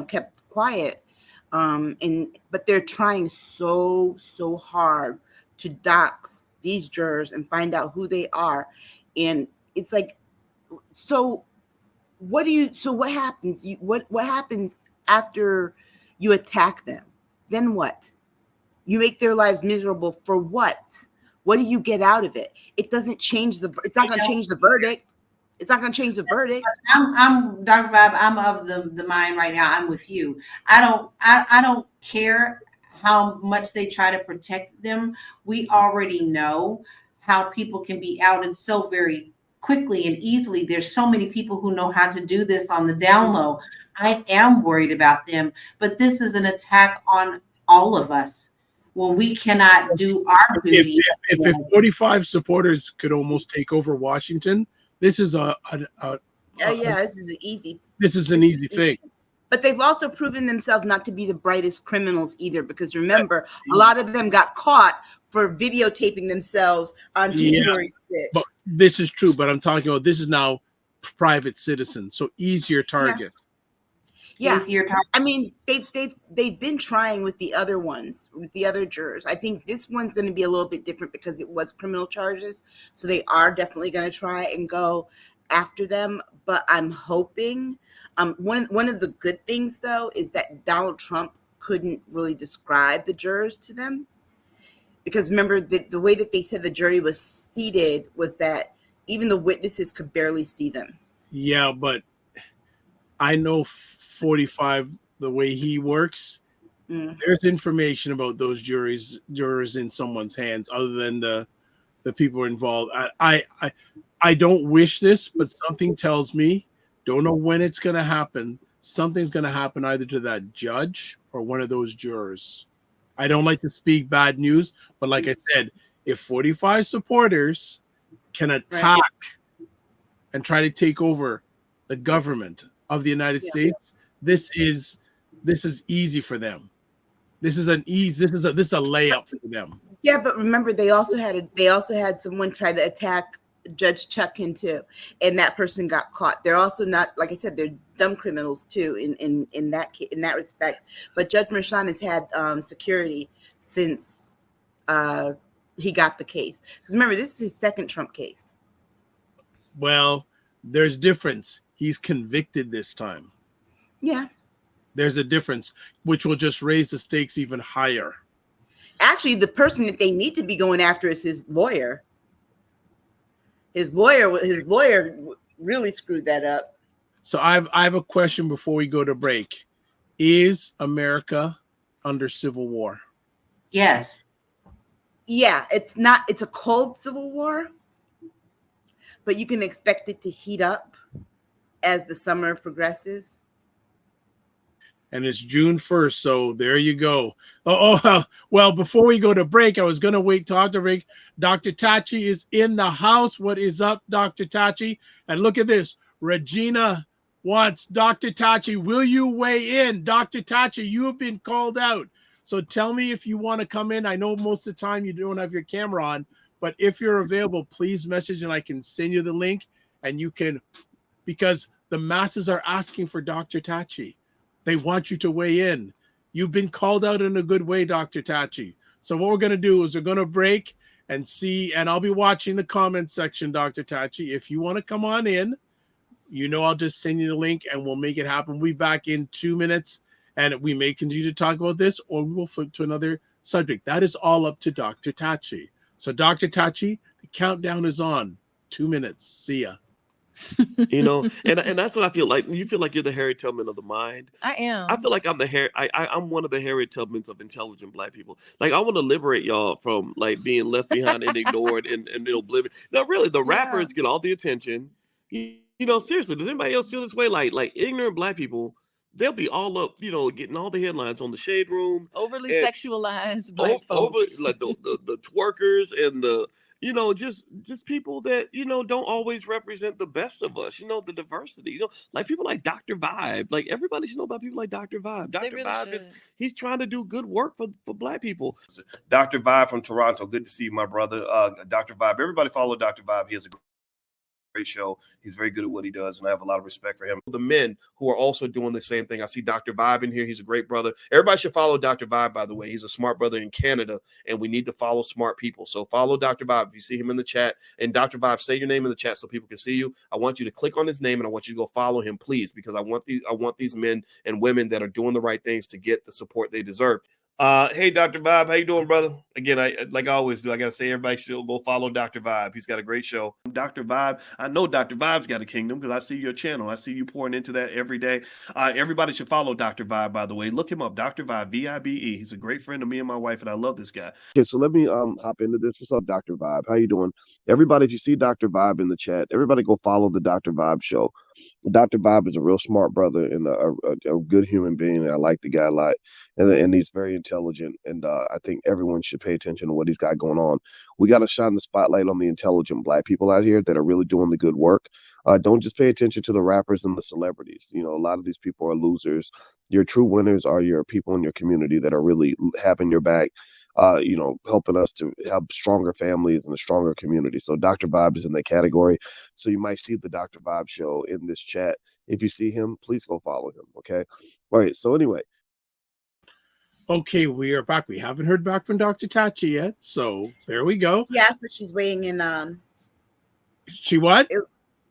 kept quiet. But they're trying so hard to dox these jurors and find out who they are. And it's like, so what happens? What happens after you attack them? Then what? You make their lives miserable for what? What do you get out of it? It doesn't change it's not going to change the verdict. It's not going to change the verdict. I'm Dr. Vibe. I'm of the mind right now. I'm with you. I don't care how much they try to protect them. We already know how people can be outed so very quickly and easily. There's so many people who know how to do this on the down low. I am worried about them, but this is an attack on all of us when we cannot do our duty. If 45 supporters could almost take over Washington, this is this is easy. This is an easy thing. But they've also proven themselves not to be the brightest criminals either, because remember, a lot of them got caught for videotaping themselves on January 6th. But this is true, but I'm talking about this is now private citizens, so easier target. Yeah. I mean, they've been trying with the other ones, with the other jurors. I think this one's going to be a little bit different because it was criminal charges. So they are definitely going to try and go after them. But I'm hoping one of the good things, though, is that Donald Trump couldn't really describe the jurors to them. Because remember, the way that they said the jury was seated was that even the witnesses could barely see them. Yeah, but I know 45, the way he works, there's information about those jurors in someone's hands other than the people involved. I don't wish this, but something tells me, don't know when it's going to happen. Something's going to happen either to that judge or one of those jurors. I don't like to speak bad news, but like I said, if 45 supporters can attack and try to take over the government of the United States, this is easy for them. This is a layup for them. Yeah, but remember, they also had someone try to attack Judge Chutkan too, and that person got caught. They're also not, like I said, they're dumb criminals too in that respect. But Judge Merchan has had security since he got the case. Because remember, this is his second Trump case. Well, there's difference. He's convicted this time. Yeah. There's a difference, which will just raise the stakes even higher. Actually, the person that they need to be going after is his lawyer. His lawyer really screwed that up. So I have a question before we go to break. Is America under civil war? Yes. Yeah, it's a cold civil war, but you can expect it to heat up as the summer progresses. And it's June 1st, so there you go. Well, before we go to break, I was going to wait till after break. Dr. Tachi is in the house. What is up, Dr. Tachi? And look at this. Regina wants Dr. Tachi. Will you weigh in? Dr. Tachi, you have been called out. So tell me if you want to come in. I know most of the time you don't have your camera on, but if you're available, please message and I can send you the link. And you can, because the masses are asking for Dr. Tachi. They want you to weigh in. You've been called out in a good way, Dr. Tachi. So what we're going to do is we're going to break and see, and I'll be watching the comment section, Dr. Tachi. If you want to come on in, I'll just send you the link and we'll make it happen. We'll be back in 2 minutes and we may continue to talk about this or we will flip to another subject. That is all up to Dr. Tachi. So Dr. Tachi, the countdown is on. 2 minutes. See ya. And that's what I feel like. You feel like you're the Harriet Tubman of the mind. I am. I feel like I'm I'm one of the Harriet Tubmans of intelligent Black people. Like I want to liberate y'all from like being left behind and ignored and oblivion. No, really, the rappers get all the attention. Seriously, does anybody else feel this way? Like ignorant Black people, they'll be all up, getting all the headlines on the Shade Room. Overly sexualized Black folks. Like the twerkers and the just people that, don't always represent the best of us, the diversity, like people like Dr. Vibe, like everybody should know about people like Dr. Vibe. Dr. Really Vibe he's trying to do good work for Black people. Dr. Vibe from Toronto. Good to see you, my brother. Dr. Vibe. Everybody follow Dr. Vibe. He has a great show. He's very good at what he does, and I have a lot of respect for him. The men who are also doing the same thing. I see Dr. Vibe in here. He's a great brother. Everybody should follow Dr. Vibe, by the way. He's a smart brother in Canada, and we need to follow smart people. So follow Dr. Vibe if you see him in the chat. And Dr. Vibe, say your name in the chat so people can see you. I want you to click on his name, and I want you to go follow him, please, because I want these men and women that are doing the right things to get the support they deserve. Hey, Dr. Vibe, how you doing, brother? Again, like I always do, I got to say everybody should go follow Dr. Vibe. He's got a great show. Dr. Vibe, I know Dr. Vibe's got a kingdom because I see your channel. I see you pouring into that every day. Everybody should follow Dr. Vibe, by the way. Look him up, Dr. Vibe, V-I-B-E. He's a great friend of me and my wife, and I love this guy. Okay, so let me hop into this. What's up, Dr. Vibe? How you doing? Everybody, if you see Dr. Vibe in the chat, everybody go follow the Dr. Vibe show. Dr. Vibe is a real smart brother and a good human being. I like the guy a lot, and he's very intelligent. And I think everyone should pay attention to what he's got going on. We got to shine the spotlight on the intelligent Black people out here that are really doing the good work. Don't just pay attention to the rappers and the celebrities. You know, a lot of these people are losers. Your true winners are your people in your community that are really having your back. You know, helping us to have stronger families and a stronger community. So Dr. Vibe is in that category. So you might see the Dr. Vibe show in this chat. If you see him, please go follow him. Okay. All right. So anyway. Okay, we are back. We haven't heard back from Dr. Tachi yet. So there we go. She asked what she's weighing in on. She what?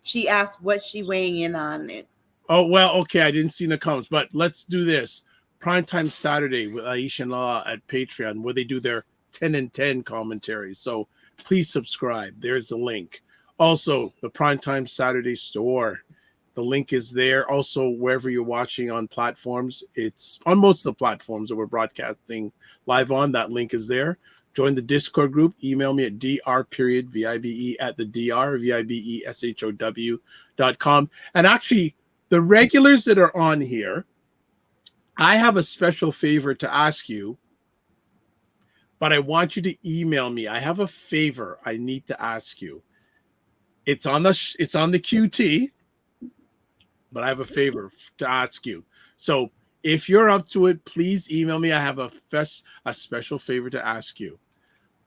She asked what she weighing in on it. Oh, well, okay. I didn't see the comments, but let's do this. Primetime Saturday with Aisha and LaLa at Patreon, where they do their 10 and 10 commentaries. So please subscribe. There's the link. Also, the Primetime Saturday store. The link is there. Also, wherever you're watching on platforms, it's on most of the platforms that we're broadcasting live on. That link is there. Join the Discord group. Email me at dr.vibe@vibeshow.com. And actually, the regulars that are on here, I have a special favor to ask you, but I want you to email me. I have a favor I need to ask you. It's on the QT, but I have a favor to ask you. So if you're up to it, please email me. I have a special favor to ask you.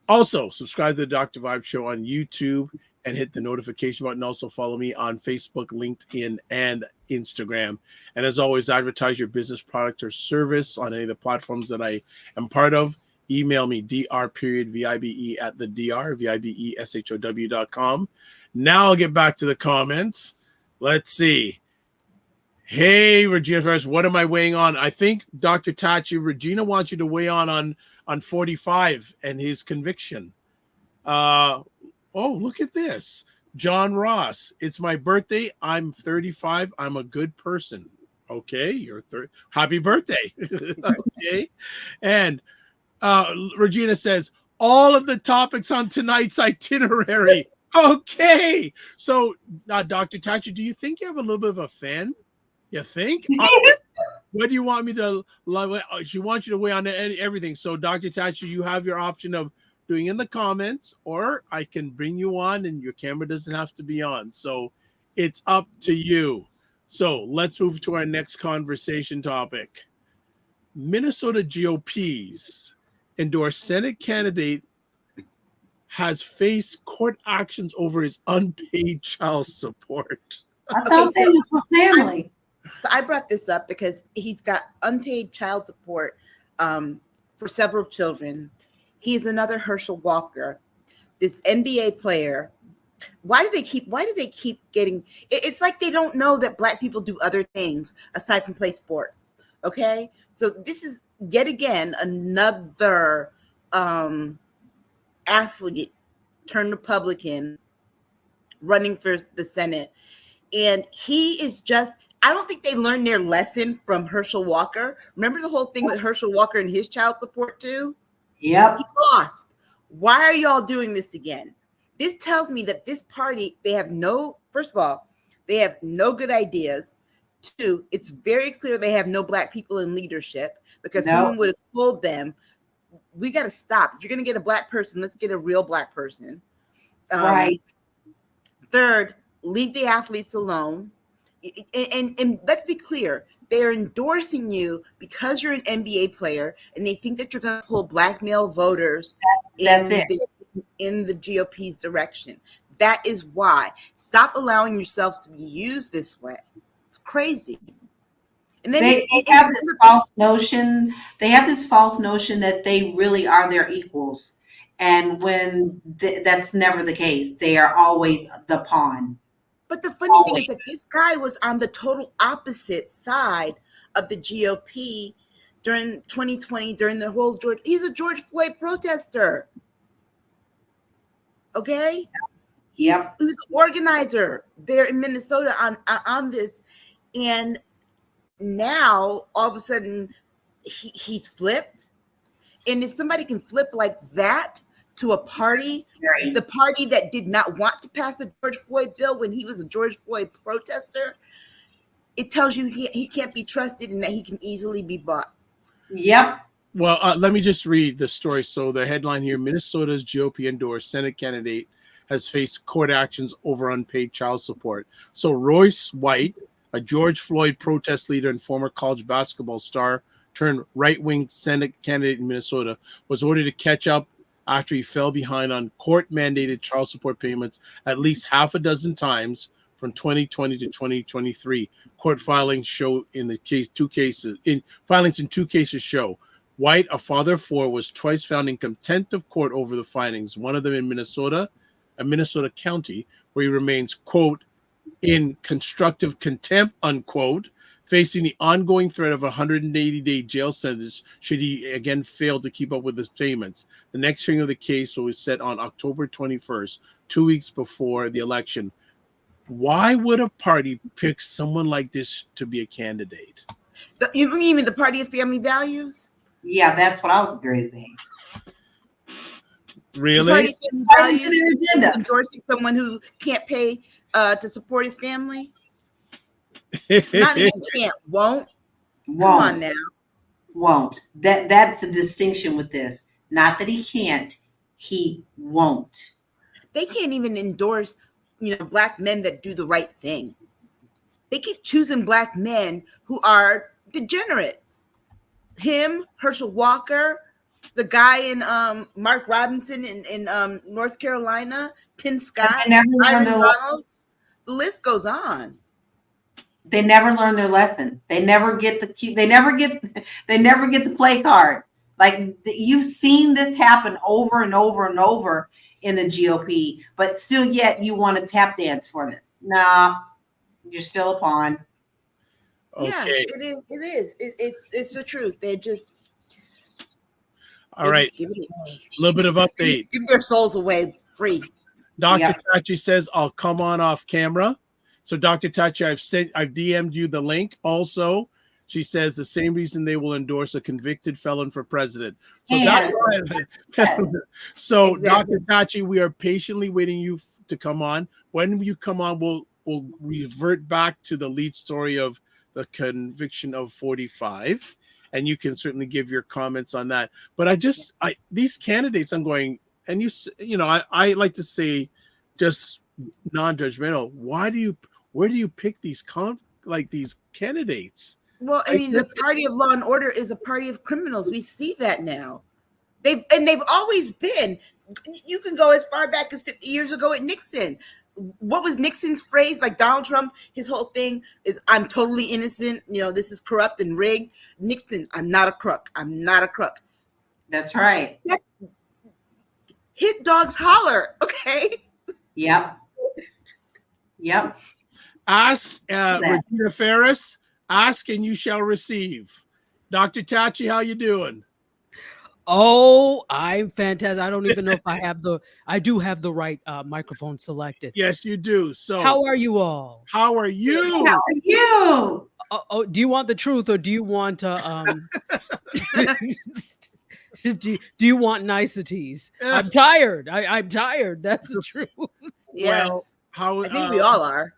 Also, subscribe to the Dr. Vibe Show on YouTube and hit the notification button. Also follow me on Facebook, LinkedIn, and Instagram. And as always, advertise your business, product, or service on any of the platforms that I am part of. Email me, dr.vibe@vibeshow.com. Now I'll get back to the comments. Let's see. Hey, Regina Ferris, what am I weighing on? I think Dr. Tachi, Regina wants you to weigh on 45 and his conviction. Oh, look at this. John Ross, it's my birthday. I'm 35. I'm a good person. Okay, you're 30. Happy birthday. Okay. And Regina says, all of the topics on tonight's itinerary. Okay. So, Dr. Tachi, do you think you have a little bit of a fan? You think? What do you want me to love? She wants you to weigh on everything. So, Dr. Tachi, you have your option of doing in the comments, or I can bring you on and your camera doesn't have to be on. So it's up to you. So let's move to our next conversation topic. Minnesota GOP's endorsed Senate candidate has faced court actions over his unpaid child support. I thought it was for family. So I brought this up because he's got unpaid child support for several children. He's another Herschel Walker, this NBA player. Why do they keep getting? It's like they don't know that Black people do other things aside from play sports. Okay, so this is yet again another athlete turned Republican running for the Senate, and he is just. I don't think they learned their lesson from Herschel Walker. Remember the whole thing with Herschel Walker and his child support too? Yep. He lost. Why are y'all doing this again? This tells me that this party, first of all, they have no good ideas. Two, it's very clear they have no Black people in leadership because someone would have told them, we got to stop. If you're going to get a Black person, let's get a real Black person. Right. Third, leave the athletes alone. And let's be clear, they're endorsing you because you're an NBA player and they think that you're going to pull Black male voters in the GOP's direction. That is why. Stop allowing yourselves to be used this way. It's crazy. And then They have this false notion. They have this false notion that they really are their equals, and when that's never the case. They are always the pawn. But the funny thing is that this guy was on the total opposite side of the GOP during 2020, during the whole he's a George Floyd protester. Okay? Yep. He was an organizer there in Minnesota on this. And now all of a sudden he's flipped. And if somebody can flip like that to a party, the party that did not want to pass the George Floyd bill when he was a George Floyd protester, it tells you he can't be trusted and that he can easily be bought. Yep. Well, let me just read the story. So the headline here: Minnesota's GOP endorsed Senate candidate has faced court actions over unpaid child support. So Royce White, a George Floyd protest leader and former college basketball star turned right-wing Senate candidate in Minnesota, was ordered to catch up after he fell behind on court-mandated child support payments at least half a dozen times from 2020 to 2023. Court filings show in the case filings in two cases show White, a father of four, was twice found in contempt of court over the findings. One of them in Minnesota, a Minnesota county, where he remains, quote, in constructive contempt, unquote, facing the ongoing threat of a 180-day jail sentence should he again fail to keep up with his payments. The next hearing of the case was set on October 21st, 2 weeks before the election. Why would a party pick someone like this to be a candidate? You mean the party of family values? Yeah, that's what I was agreeing. Really? The party of family values, endorsing someone who can't pay to support his family? Not even can't, won't. Come on now. Won't. That's a distinction with this. Not that he can't, he won't. They can't even endorse, black men that do the right thing. They keep choosing black men who are degenerates. Him, Herschel Walker, the guy in Mark Robinson in North Carolina, Tim Scott, Byron Donald. The list goes on. They never learn their lesson. They never get the play card. Like, you've seen this happen over and over and over in the GOP, but still yet you want to tap dance for them. Nah, you're still a pawn. Okay. Yeah, it is. It's the truth. They're just all right. Just give it away. A little bit of update. Give their souls away free. Dr. Tachi says I'll come on off camera. So Dr. Tachi, I've DM'd you the link. Also, she says the same reason they will endorse a convicted felon for president. So so exactly. Dr. Tachi, we are patiently waiting you to come on. When you come on, we'll revert back to the lead story of the conviction of 45, and you can certainly give your comments on that. But these candidates, I'm going, and I like to say, just non-judgmental. Where do you pick these these candidates? Well, I mean, the party of law and order is a party of criminals. We see that now. They've always been. You can go as far back as 50 years ago at Nixon. What was Nixon's phrase? Like Donald Trump, his whole thing is, I'm totally innocent. This is corrupt and rigged. Nixon, I'm not a crook. I'm not a crook. That's right. Hit dogs holler. Okay. Yep. Ask Regina Ferris. Ask and you shall receive. Dr. Tachi, how you doing? Oh, I'm fantastic. I don't even know if I do have the right microphone selected. Yes, you do. So how are you all? How are you? How are you? Do you want the truth or do you want do you want niceties? I'm tired. I'm tired. That's the truth. Yes. Well, I think we all are.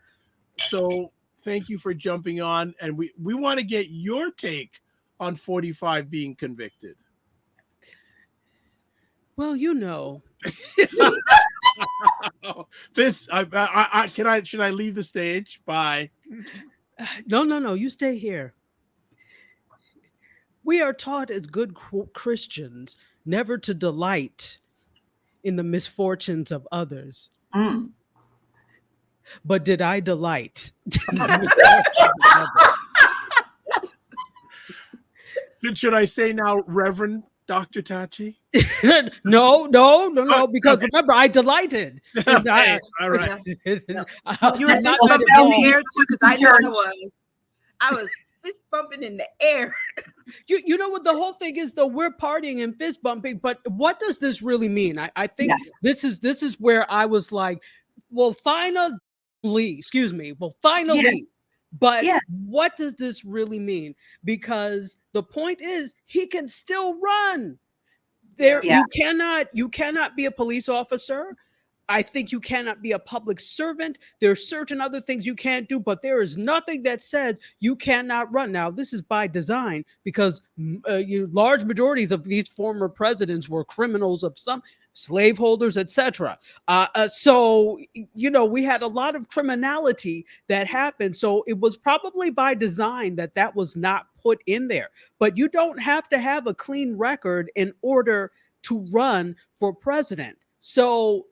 So thank you for jumping on, and we want to get your take on 45 being convicted. Well, this should I leave the stage? Bye. No, you stay here. We are taught as good Christians never to delight in the misfortunes of others. but did I delight? Should I say now, Reverend Dr. Tachi? No, because remember, I delighted. Okay, all right. You I'm were not fist that bumping in the involved. air too, because I know I was. I was fist bumping in the air. You know what the whole thing is though? We're partying and fist bumping, but what does this really mean? I think this is where I was like, well, finally, Yes. But Yes. what does this really mean? Because the point is he can still run. Yeah. You cannot be a police officer. I think you cannot be a public servant. There are certain other things you can't do, but there is nothing that says you cannot run. Now, this is by design because large majorities of these former presidents were criminals of some slaveholders, etc. So, we had a lot of criminality that happened. So it was probably by design that was not put in there. But you don't have to have a clean record in order to run for president. So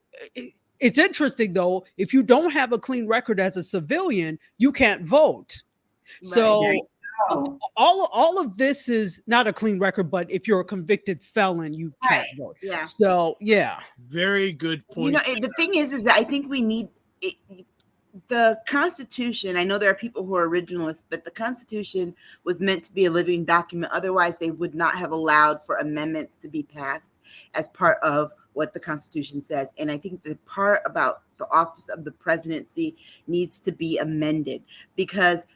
it's interesting, though, if you don't have a clean record as a civilian, you can't vote. So all of this is not a clean record, but if you're a convicted felon, you can't vote. Yeah. So, yeah. Very good point. The thing is that I think we need the Constitution. I know there are people who are originalists, but the Constitution was meant to be a living document. Otherwise, they would not have allowed for amendments to be passed as part of what the Constitution says. And I think the part about the office of the presidency needs to be amended because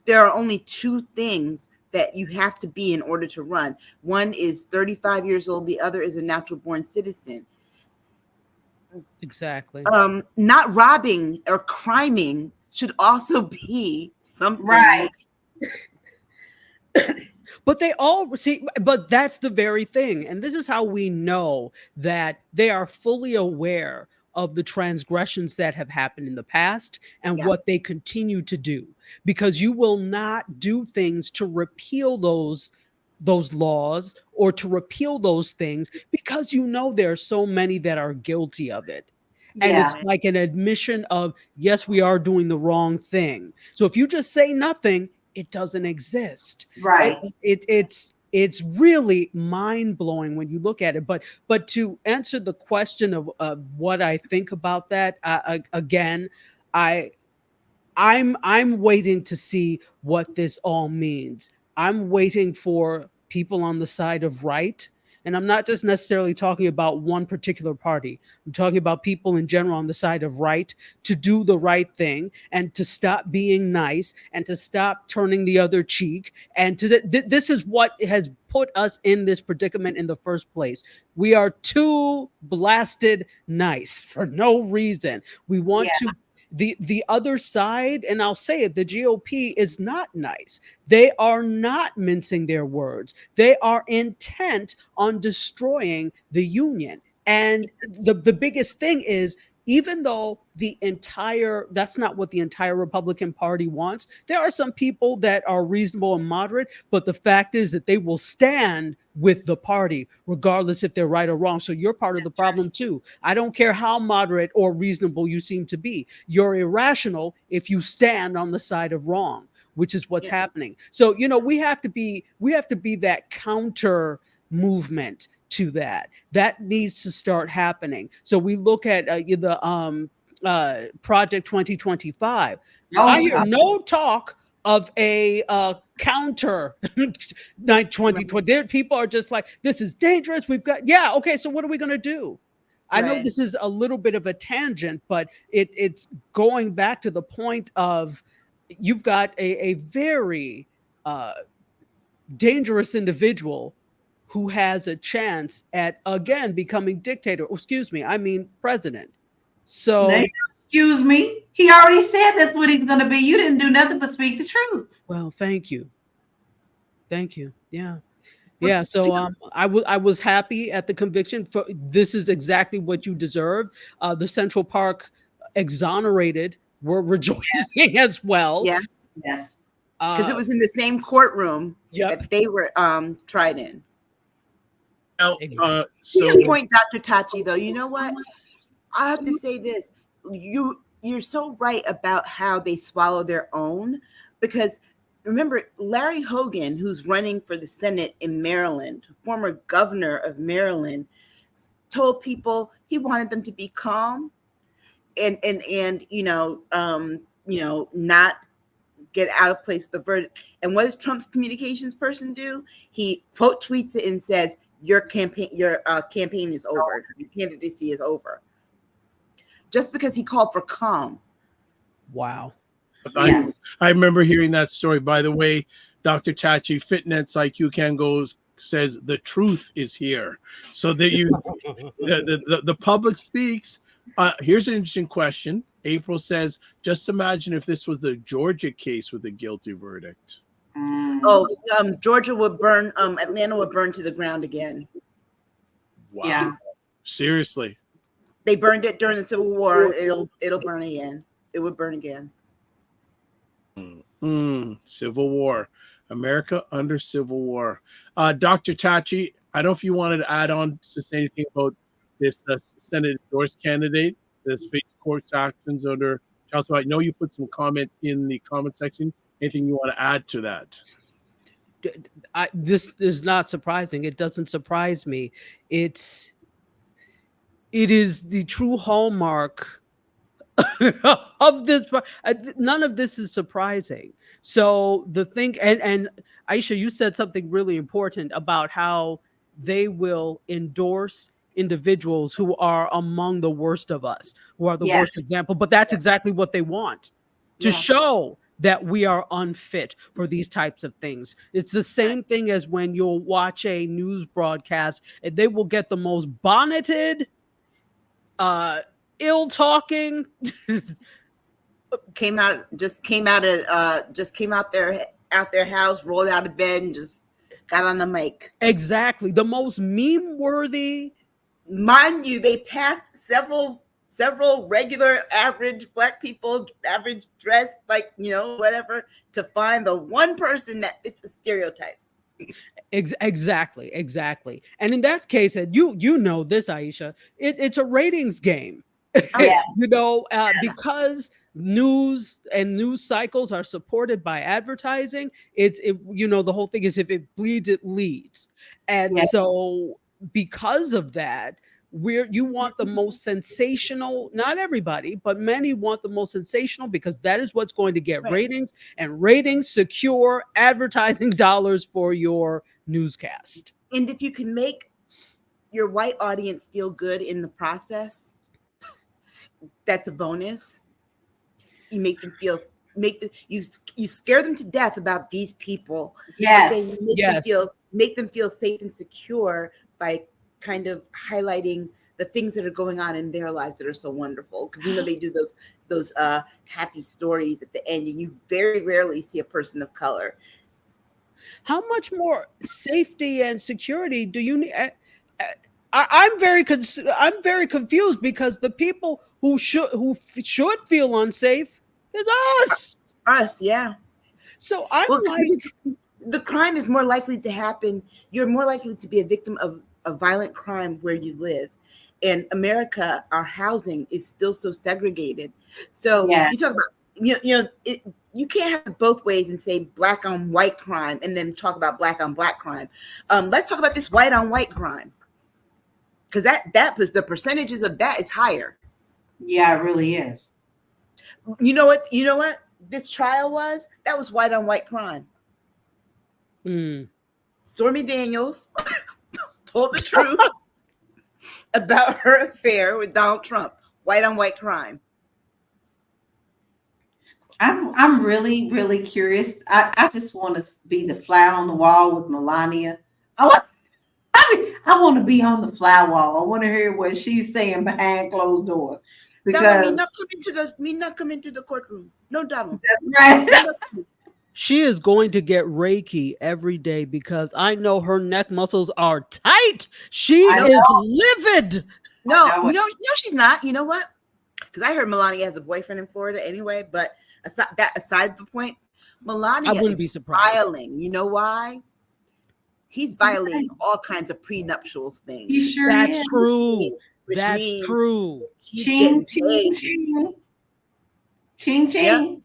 there are only two things that you have to be in order to run. One is 35 years old. The other is a natural born citizen. Exactly. Not robbing or criming should also be something. Right. But they all see, but that's the very thing. And this is how we know that they are fully aware of the transgressions that have happened in the past and what they continue to do, because you will not do things to repeal those laws or to repeal those things because there are so many that are guilty of it. And it's like an admission of, yes, we are doing the wrong thing. So if you just say nothing, it doesn't exist. Right. It's really mind-blowing when you look at it. But to answer the question of what I think about that, again, I'm waiting to see what this all means. I'm waiting for people on the side of right. And I'm not just necessarily talking about one particular party. I'm talking about people in general on the side of right to do the right thing and to stop being nice and to stop turning the other cheek. And this is what has put us in this predicament in the first place. We are too blasted nice for no reason. We want to. The other side, and I'll say it, the GOP is not nice. They are not mincing their words. They are intent on destroying the union. And the biggest thing is, even though that's not what the entire Republican Party wants, there are some people that are reasonable and moderate, but the fact is that they will stand with the party, regardless if they're right or wrong. So you're part of the problem too. I don't care how moderate or reasonable you seem to be. You're irrational if you stand on the side of wrong, which is what's happening. So, we have to be that counter movement to that needs to start happening. So we look at the Project 2025. I hear no talk of a counter 2020. People are just like, this is dangerous. We've got okay. So what are we going to do? I know this is a little bit of a tangent, but it's going back to the point of you've got a very dangerous individual who has a chance at, again, becoming dictator. President. So, excuse me. He already said that's what he's going to be. You didn't do nothing but speak the truth. Well, thank you. Yeah. So I was happy at the conviction. This is exactly what you deserve. The Central Park exonerated were rejoicing as well. Yes. Because it was in the same courtroom that they were tried in. Now, to your point, Dr. Tachi, though, you know what? I have to say this. you're so right about how they swallow their own, because remember Larry Hogan, who's running for the Senate in Maryland, former governor of Maryland, told people he wanted them to be calm and not get out of place with the verdict. And what does Trump's communications person do? He quote tweets it and says, your campaign is over. Your candidacy is over. Just because he called for calm. Wow. Yes. I remember hearing that story. By the way, Dr. Tachi, Fitness IQ Can goes says the truth is here. So that the public speaks. Here's an interesting question. April says, just imagine if this was the Georgia case with a guilty verdict. Georgia would burn, Atlanta would burn to the ground again. Wow. Yeah. Seriously. They burned it during the Civil War. It'll burn again. It would burn again. Civil War. America under Civil War. Dr. Tachi, I don't know if you wanted to add on to say anything about this Senate endorsed candidate that's faced court actions under child support. I know you put some comments in the comment section. Anything you want to add to that? This is not surprising. It doesn't surprise me. It is the true hallmark of this. None of this is surprising. So the thing, and Aisha, you said something really important about how they will endorse individuals who are among the worst of us, who are the worst example. But that's exactly what they want, to show that we are unfit for these types of things. It's the same thing as when you'll watch a news broadcast and they will get the most bonneted, ill-talking, came out their house, rolled out of bed, and just got on the mic. Exactly, the most meme-worthy. Mind you, they passed several regular average Black people, average dressed, whatever, to find the one person that fits a stereotype. Exactly. And in that case, and you know this, Aisha, it's a ratings game. Because news and news cycles are supported by advertising. The whole thing is, if it bleeds, it leads. And so because of that, you want the most sensational, not everybody, but many want the most sensational, because that is what's going to get ratings, and ratings secure advertising dollars for your newscast. And if you can make your white audience feel good in the process, that's a bonus. You make them feel, you scare them to death about these people. Yes. Make them feel safe and secure by kind of highlighting the things that are going on in their lives that are so wonderful. Because they do those happy stories at the end, and you very rarely see a person of color. How much more safety and security do you need? I'm very confused, because the people who should feel unsafe is us. Yeah. So I'm the crime is more likely to happen. You're more likely to be a victim of a violent crime where you live. And America, our housing is still so segregated. So you talk about, you can't have it both ways and say Black on white crime and then talk about Black on Black crime. Let's talk about this white on white crime, because that was the percentages of that is higher. Yeah, it really is. You know what this trial was? That was white on white crime. Stormy Daniels told the truth about her affair with Donald Trump. White on white crime. I'm really, really curious. I just want to be the fly on the wall with Melania. I want to be on the fly wall. I want to hear what she's saying behind closed doors. Because me not come into the courtroom. No, Donald. That's right. She is going to get Reiki every day, because I know her neck muscles are tight. She is livid. No, she's not. You know what? Because I heard Melania has a boyfriend in Florida anyway. But aside the point, Melania is violating. You know why? He's violating all kinds of prenuptials things. He sure That's is. true. Which That's means true. She's getting paid. Ching ching.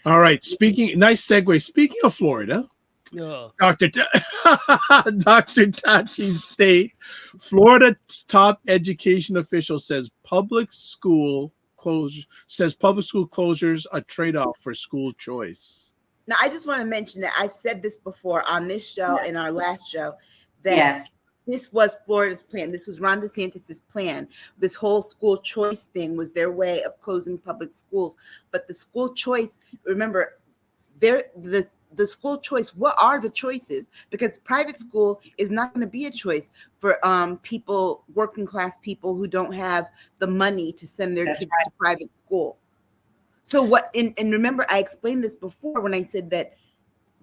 All right. Nice segue. Speaking of Florida, Dr. Tachi State, Florida's top education official says public school closures a trade-off for school choice. Now, I just want to mention that I've said this before on this show and our last show that Yes. this was Florida's plan. This was Ron DeSantis's plan. This whole school choice thing was their way of closing public schools. But the school choice, remember, the school choice, what are the choices? Because private school is not going to be a choice for people, working class people who don't have the money to send their kids to private school. So what, and remember, I explained this before when I said that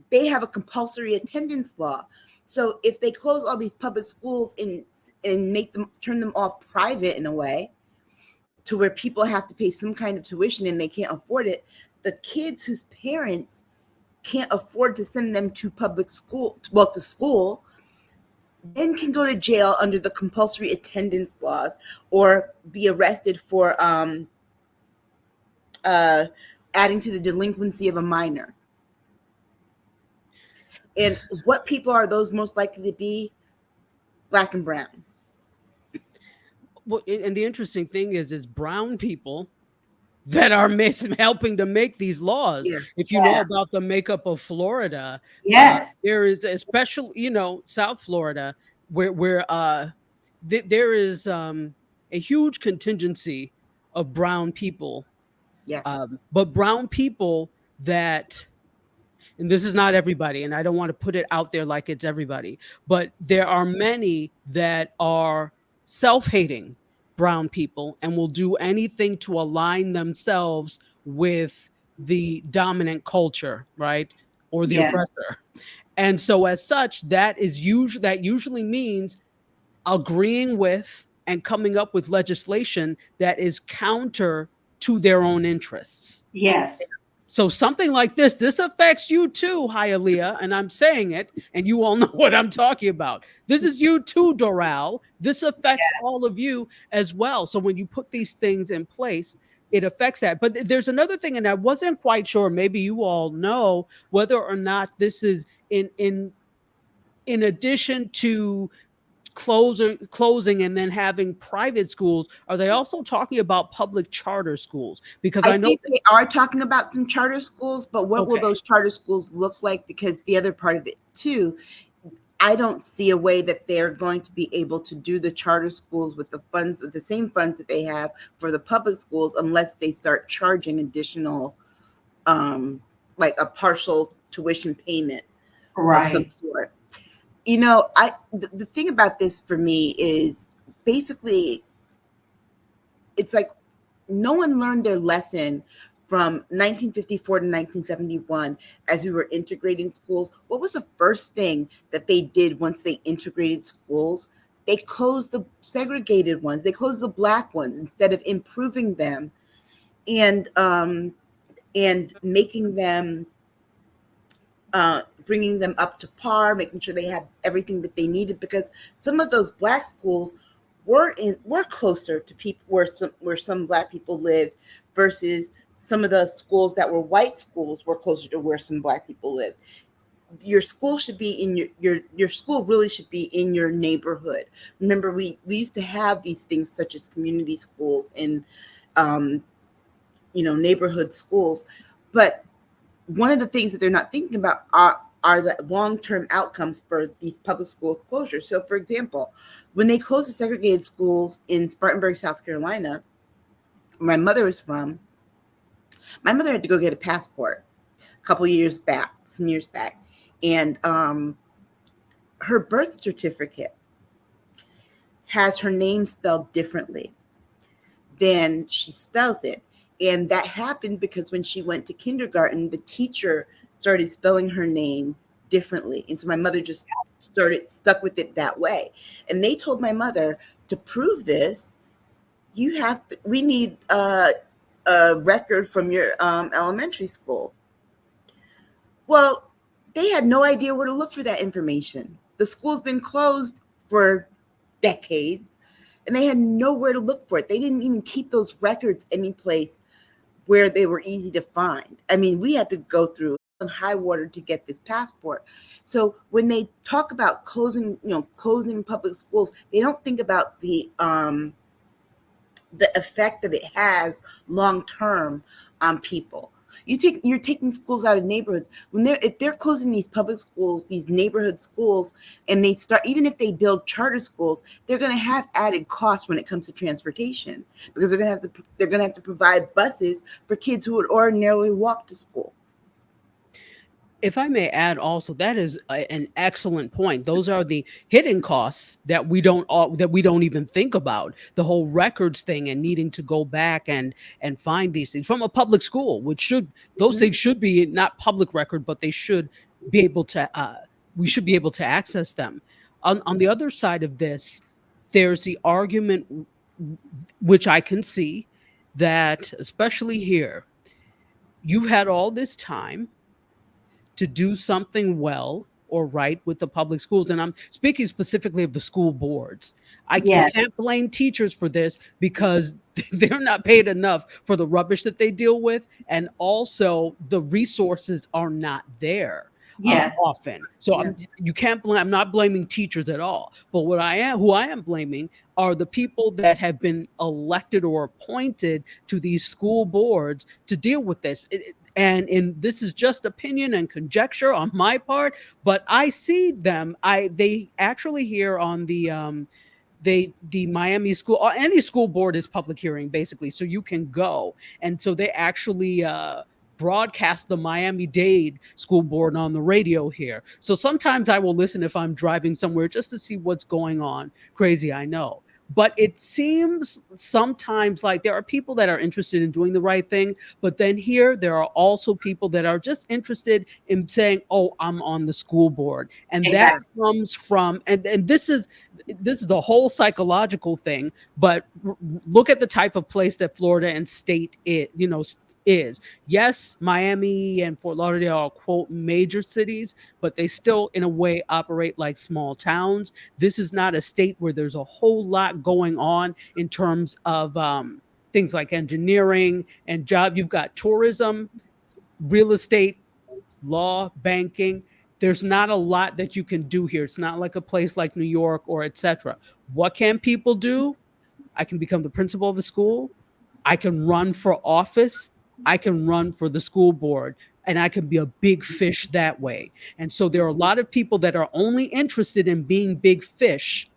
they have a compulsory attendance law. So if they close all these public schools and turn them all private in a way to where people have to pay some kind of tuition and they can't afford it, the kids whose parents can't afford to send them to public school, to school, then can go to jail under the compulsory attendance laws or be arrested for adding to the delinquency of a minor. And what people are those most likely to be? Black and brown. Well, and the interesting thing is brown people that are helping to make these laws. Yeah. If you know about the makeup of Florida, yes, there is a special, South Florida, where there is a huge contingency of brown people. Yeah. But brown people that, and this is not everybody, and I don't want to put it out there like it's everybody, but there are many that are self-hating brown people and will do anything to align themselves with the dominant culture, right? Or the oppressor. And so as such, that usually means agreeing with and coming up with legislation that is counter to their own interests. Yes. So something like this affects you too, Hialeah, and I'm saying it, and you all know what I'm talking about. This is you too, Doral. This affects all of you as well. So when you put these things in place, it affects that. But there's another thing, and I wasn't quite sure, maybe you all know, whether or not this is in addition to closing and then having private schools, are they also talking about public charter schools? Because I know think they are talking about some charter schools, but what will those charter schools look like? Because the other part of it too, I don't see a way that they're going to be able to do the charter schools with the same funds that they have for the public schools unless they start charging additional, like a partial tuition payment of some sort. The thing about this for me is basically it's like no one learned their lesson from 1954 to 1971 as we were integrating schools. What was the first thing that they did once they integrated schools? They closed the segregated ones. They closed the Black ones instead of improving them and making them bringing them up to par, making sure they had everything that they needed, because some of those Black schools were closer to people where some Black people lived versus some of the schools that were white schools were closer to where some Black people lived. Your school should be in your school really should be in your neighborhood. Remember, we used to have these things such as community schools and neighborhood schools, but one of the things that they're not thinking about are the long-term outcomes for these public school closures. So, for example, when they closed the segregated schools in Spartanburg, South Carolina, where my mother was from, my mother had to go get a passport some years back, and her birth certificate has her name spelled differently than she spells it. And that happened because when she went to kindergarten, the teacher started spelling her name differently. And so my mother just stuck with it that way. And they told my mother, to prove this, we need a record from your elementary school. Well, they had no idea where to look for that information. The school's been closed for decades, and they had nowhere to look for it. They didn't even keep those records any place where they were easy to find. I mean, we had to go through high water to get this passport. So when they talk about closing public schools, they don't think about the effect that it has long term on people. You're taking schools out of neighborhoods if they're closing these public schools, these neighborhood schools, and they start, even if they build charter schools, they're going to have added costs when it comes to transportation, because they're going to have to provide buses for kids who would ordinarily walk to school. If I may add also, that is an excellent point. Those are the hidden costs that we don't even think about. The whole records thing and needing to go back and find these things from a public school, which those things should be not public record, but they should be able to we should be able to access them. On the other side of this, there's the argument, which I can see, that especially here, you've had all this time to do something well or right with the public schools. And I'm speaking specifically of the school boards. I can't blame teachers for this, because they're not paid enough for the rubbish that they deal with. And also the resources are not there often. So I'm not blaming teachers at all. But who I am blaming are the people that have been elected or appointed to these school boards to deal with this. And this is just opinion and conjecture on my part, but I see them. They actually hear on the Miami school, any school board is public hearing basically, so you can go. And so they actually broadcast the Miami-Dade school board on the radio here. So sometimes I will listen if I'm driving somewhere just to see what's going on. Crazy, I know. But it seems sometimes like there are people that are interested in doing the right thing, but then here there are also people that are just interested in saying, "Oh, I'm on the school board," and that comes from and this is the whole psychological thing. But look at the type of place that Florida and state is. Yes, Miami and Fort Lauderdale are, quote, major cities, but they still in a way operate like small towns. This is not a state where there's a whole lot going on in terms of things like engineering and job. You've got tourism, real estate, law, banking. There's not a lot that you can do here. It's not like a place like New York or etc. What can people do? I can become the principal of the school. I can run for office. I can run for the school board, and I can be a big fish that way. And so there are a lot of people that are only interested in being big fish,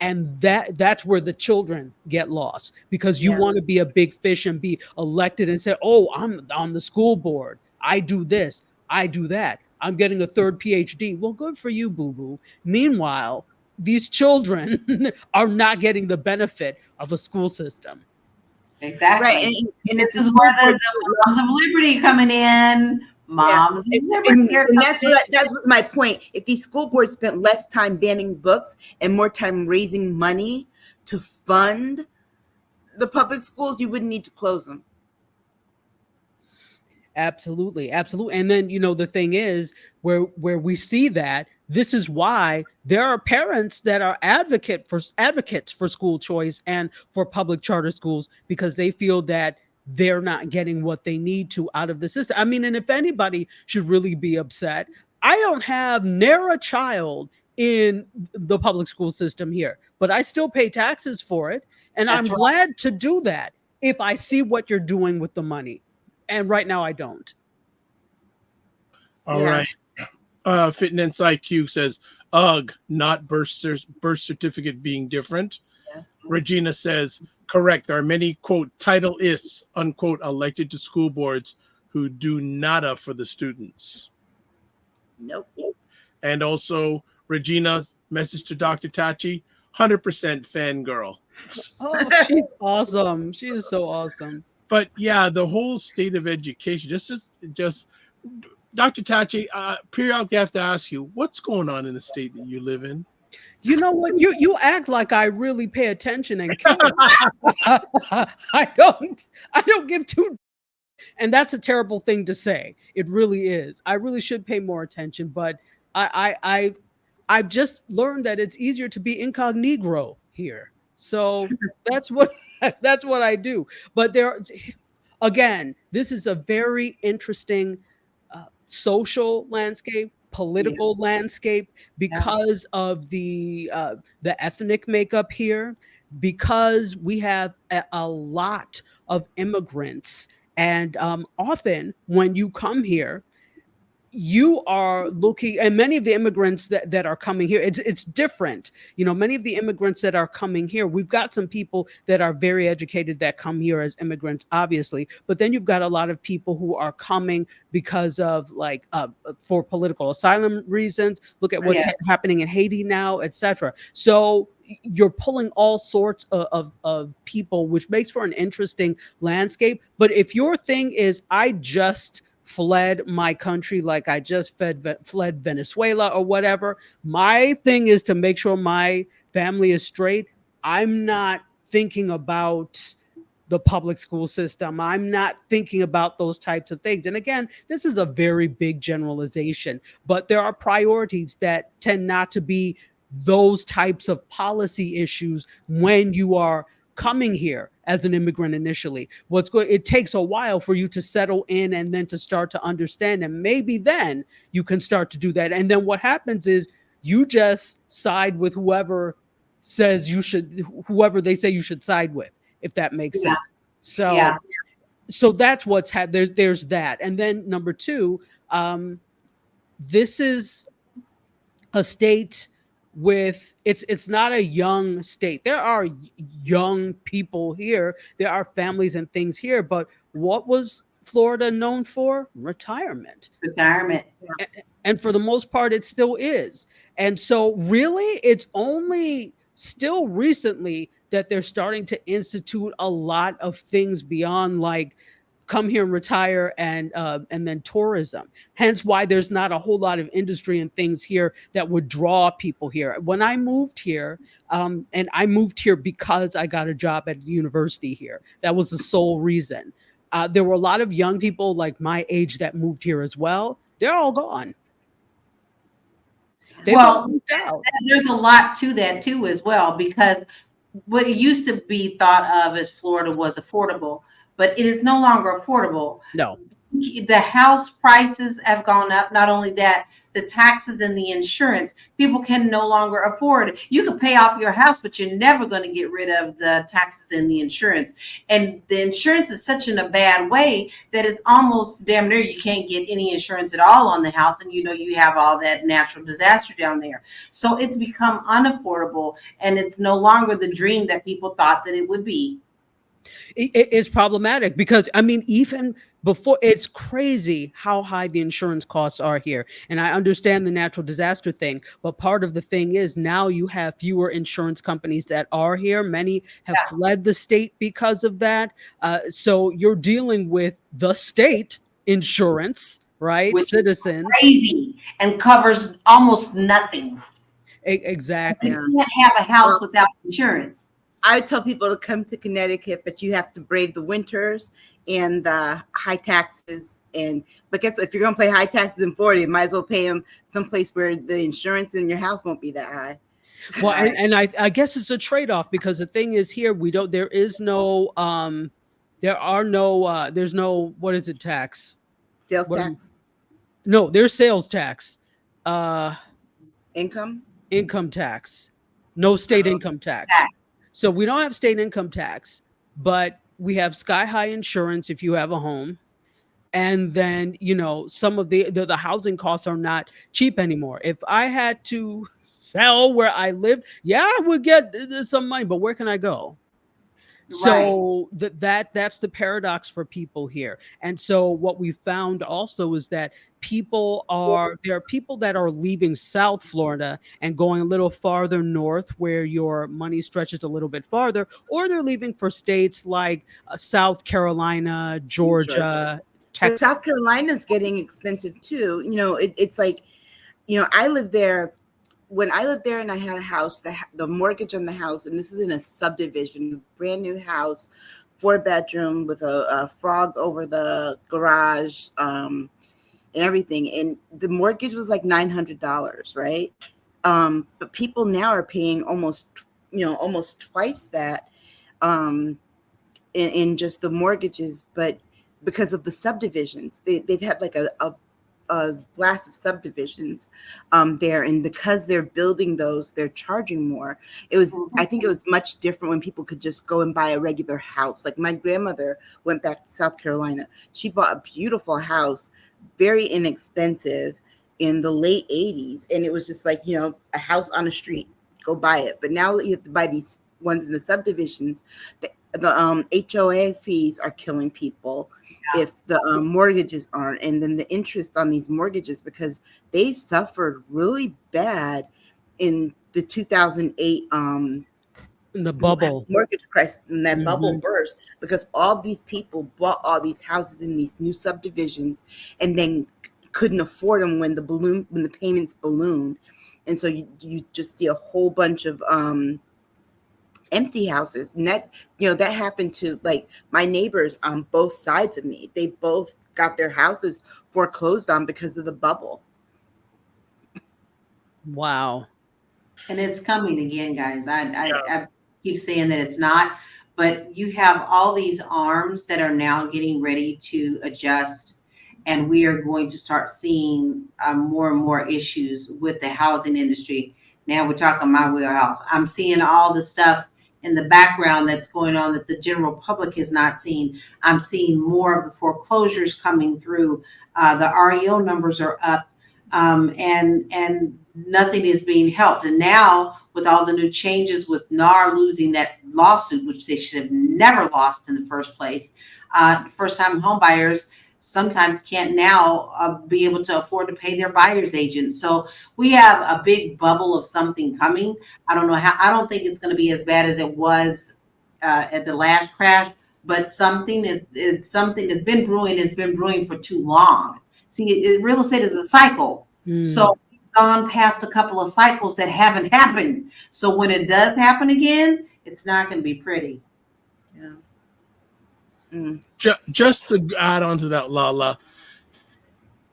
and that's where the children get lost, because you want to be a big fish and be elected and say, "Oh, I'm on the school board. I do this. I do that. I'm getting a third Ph.D." Well, good for you, boo-boo. Meanwhile, these children are not getting the benefit of a school system. Exactly. Right. And this is where the Moms of Liberty coming in. Moms of Liberty. And that was my point. If these school boards spent less time banning books and more time raising money to fund the public schools, you wouldn't need to close them. Absolutely. And then, the thing is, where we see that, this is why there are parents that are advocates for school choice and for public charter schools, because they feel that they're not getting what they need to out of the system. I mean, and if anybody should really be upset, I don't have ne'er a child in the public school system here, but I still pay taxes for it. And I'm glad to do that if I see what you're doing with the money. And right now I don't. All right. Fitness IQ says, ugh, not birth certificate being different. Yeah. Regina says, correct. There are many, quote, titleists, unquote, elected to school boards who do nada for the students. Nope. And also, Regina's message to Dr. Tachi, 100% fangirl. Oh, she's awesome. She is so awesome. But yeah, the whole state of education, just Dr. Tachi, periodically I have to ask you, what's going on in the state that you live in? You know what? You act like I really pay attention and care. I don't give two. And that's a terrible thing to say. It really is. I really should pay more attention, but I've just learned that it's easier to be incognito here. So that's what I do. But again, this is a very interesting social landscape, political landscape, because of the ethnic makeup here, because we have a lot of immigrants, and often when you come here, you are looking, and many of the immigrants that are coming here, it's different. Many of the immigrants that are coming here, we've got some people that are very educated that come here as immigrants, obviously, but then you've got a lot of people who are coming because of for political asylum reasons. Look at what's happening in Haiti now, etc. So you're pulling all sorts of people, which makes for an interesting landscape. But if your thing is, I just fled my country, like I just fled Venezuela or whatever, my thing is to make sure my family is straight. I'm not thinking about the public school system. I'm not thinking about those types of things. And again, this is a very big generalization, but there are priorities that tend not to be those types of policy issues when you are coming here as an immigrant initially. It takes a while for you to settle in and then to start to understand, and maybe then you can start to do that. And then what happens is you just side with whoever they say you should side with, if that makes sense. So that's what's there's that. And then number two, this is a state with it's not a young state. There are young people here, there are families and things here, but what was Florida known for? Retirement. And for the most part it still is. And so really it's only still recently that they're starting to institute a lot of things beyond come here and retire and then tourism. Hence why there's not a whole lot of industry and things here that would draw people here. When I moved here, and I moved here because I got a job at the university here. That was the sole reason. There were a lot of young people like my age that moved here as well. They're all gone. There's a lot to that too as well, because what used to be thought of as Florida was affordable, but it is no longer affordable. No. The house prices have gone up. Not only that, the taxes and the insurance, people can no longer afford. You can pay off your house, but you're never going to get rid of the taxes and the insurance. And the insurance is such in a bad way that it's almost damn near you can't get any insurance at all on the house. And you have all that natural disaster down there. So it's become unaffordable, and it's no longer the dream that people thought that it would be. It's problematic because, even before, it's crazy how high the insurance costs are here. And I understand the natural disaster thing, but part of the thing is now you have fewer insurance companies that are here. Many have fled the state because of that. So you're dealing with the state insurance, right? Which citizens. Is crazy and covers almost nothing. Exactly. You can't have a house without insurance. I tell people to come to Connecticut, but you have to brave the winters and the high taxes. But guess what? If you're going to pay high taxes in Florida, you might as well pay them someplace where the insurance in your house won't be that high. Well, and I guess it's a trade-off, because the thing is here, there's no, what is it, tax? Sales tax? No, there's sales tax. Income tax. No state income tax. So we don't have state income tax, but we have sky high insurance if you have a home. And then, some of the housing costs are not cheap anymore. If I had to sell where I lived, I would get some money, but where can I go? So that's the paradox for people here. And so what we found also is that there are people that are leaving South Florida and going a little farther north where your money stretches a little bit farther, or they're leaving for states like South Carolina, Georgia, Texas. South Carolina is getting expensive too. It's like, I lived there. When I lived there and I had a house, the mortgage on the house, and this is in a subdivision, brand new house, 4-bedroom with a frog over the garage, and everything. And the mortgage was like $900, right? But people now are paying almost twice that in just the mortgages. But because of the subdivisions. They've had like a blast of subdivisions there, and because they're building those, they're charging more. I think it was much different when people could just go and buy a regular house. Like my grandmother went back to South Carolina. She bought a beautiful house, very inexpensive, in the late 80s, and it was just like, a house on a street, go buy it. But now you have to buy these ones in the subdivisions. The HOA fees are killing people if the mortgages aren't, and then the interest on these mortgages, because they suffered really bad in the 2008 In the bubble mortgage crisis, and that bubble burst because all these people bought all these houses in these new subdivisions and then couldn't afford them when the payments ballooned, and so you just see a whole bunch of empty houses. And that happened to like my neighbors on both sides of me. They both got their houses foreclosed on because of the bubble. Wow. And it's coming again, guys. I keep saying that it's not, but you have all these arms that are now getting ready to adjust, and we are going to start seeing more and more issues with the housing industry. Now we're talking my wheelhouse. I'm seeing all the stuff in the background that's going on that the general public is not seeing. I'm seeing more of the foreclosures coming through. The REO numbers are up, and nothing is being helped. And now with all the new changes with NAR losing that lawsuit, which they should have never lost in the first place, first-time home buyers sometimes can't now be able to afford to pay their buyer's agent. So we have a big bubble of something coming. I don't know how. I don't think it's going to be as bad as it was at the last crash, but something that's been brewing. It's been brewing for too long. See, real estate is a cycle. So we've gone past a couple of cycles that haven't happened. So when it does happen again, it's not going to be pretty. Yeah. Just to add on to that, LaLa,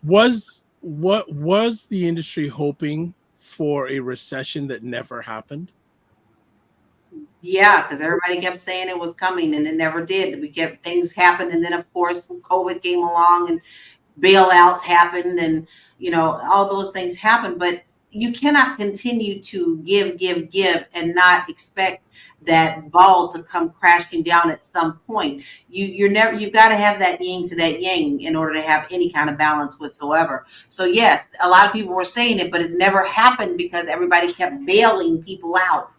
was the industry hoping for a recession that never happened? Yeah, because everybody kept saying it was coming and it never did. We kept things happen, and then of course COVID came along and bailouts happened, and all those things happened. But you cannot continue to give and not expect that ball to come crashing down at some point. You've got to have that yin to that yang in order to have any kind of balance whatsoever. So yes, a lot of people were saying it, but it never happened because everybody kept bailing people out.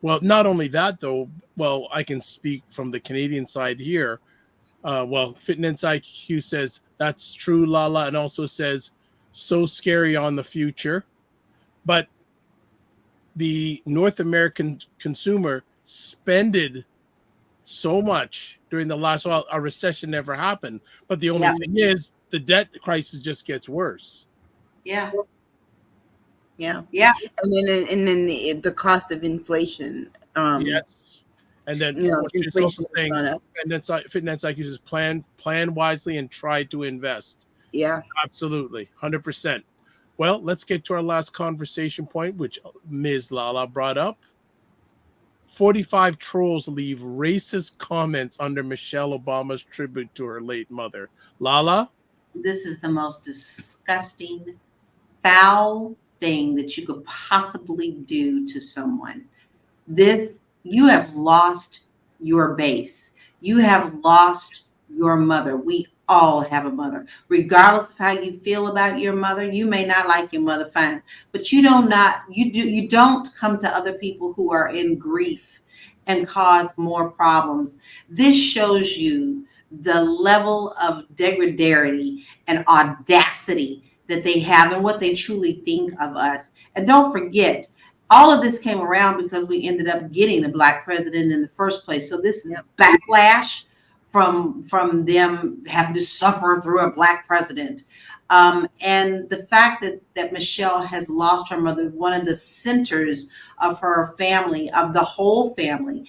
Well, not only that though. Well, I can speak from the Canadian side here. Fitness IQ says that's true, LaLa, and also says so scary on the future. But the North American consumer spended so much during the last while. A recession never happened, but the only thing is the debt crisis just gets worse. Yeah. And then the cost of inflation. Yes, and then inflation has gone up. And then Fitness IQ says plan wisely and try to invest. Yeah, absolutely, 100%. Well, let's get to our last conversation point, which Ms. LaLa brought up. 45 trolls leave racist comments under Michelle Obama's tribute to her late mother. LaLa? This is the most disgusting, foul thing that you could possibly do to someone. You have lost your base. You have lost your mother. We all have a mother. Regardless of how you feel about your mother, you may not like your mother, fine, but you don't come to other people who are in grief and cause more problems. This shows you the level of degradity and audacity that they have and what they truly think of us. And don't forget, all of this came around because we ended up getting a Black president in the first place. So this is backlash from them having to suffer through a Black president. And the fact that Michelle has lost her mother, one of the centers of her family, of the whole family.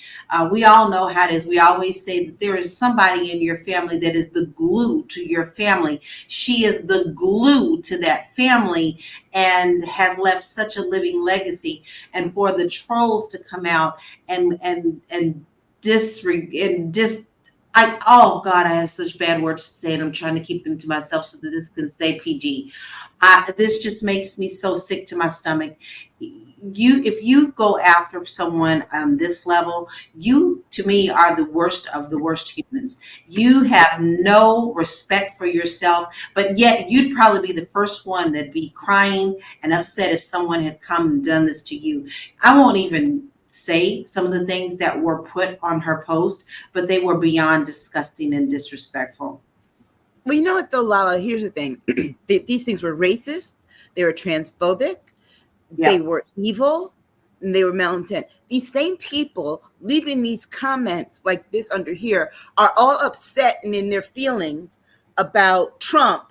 We all know how it is. We always say that there is somebody in your family that is the glue to your family. She is the glue to that family and has left such a living legacy. And for the trolls to come out and Oh God, I have such bad words to say, and I'm trying to keep them to myself so that this can stay PG. This just makes me so sick to my stomach. If you go after someone on this level, you, to me, are the worst of the worst humans. You have no respect for yourself, but yet you'd probably be the first one that'd be crying and upset if someone had come and done this to you. I won't even say some of the things that were put on her post, but they were beyond disgusting and disrespectful. Well, you know what though, LaLa? Here's the thing: these things were racist. They were transphobic. Yeah. They were evil. And they were malintent. These same people leaving these comments like this under here are all upset and in their feelings about Trump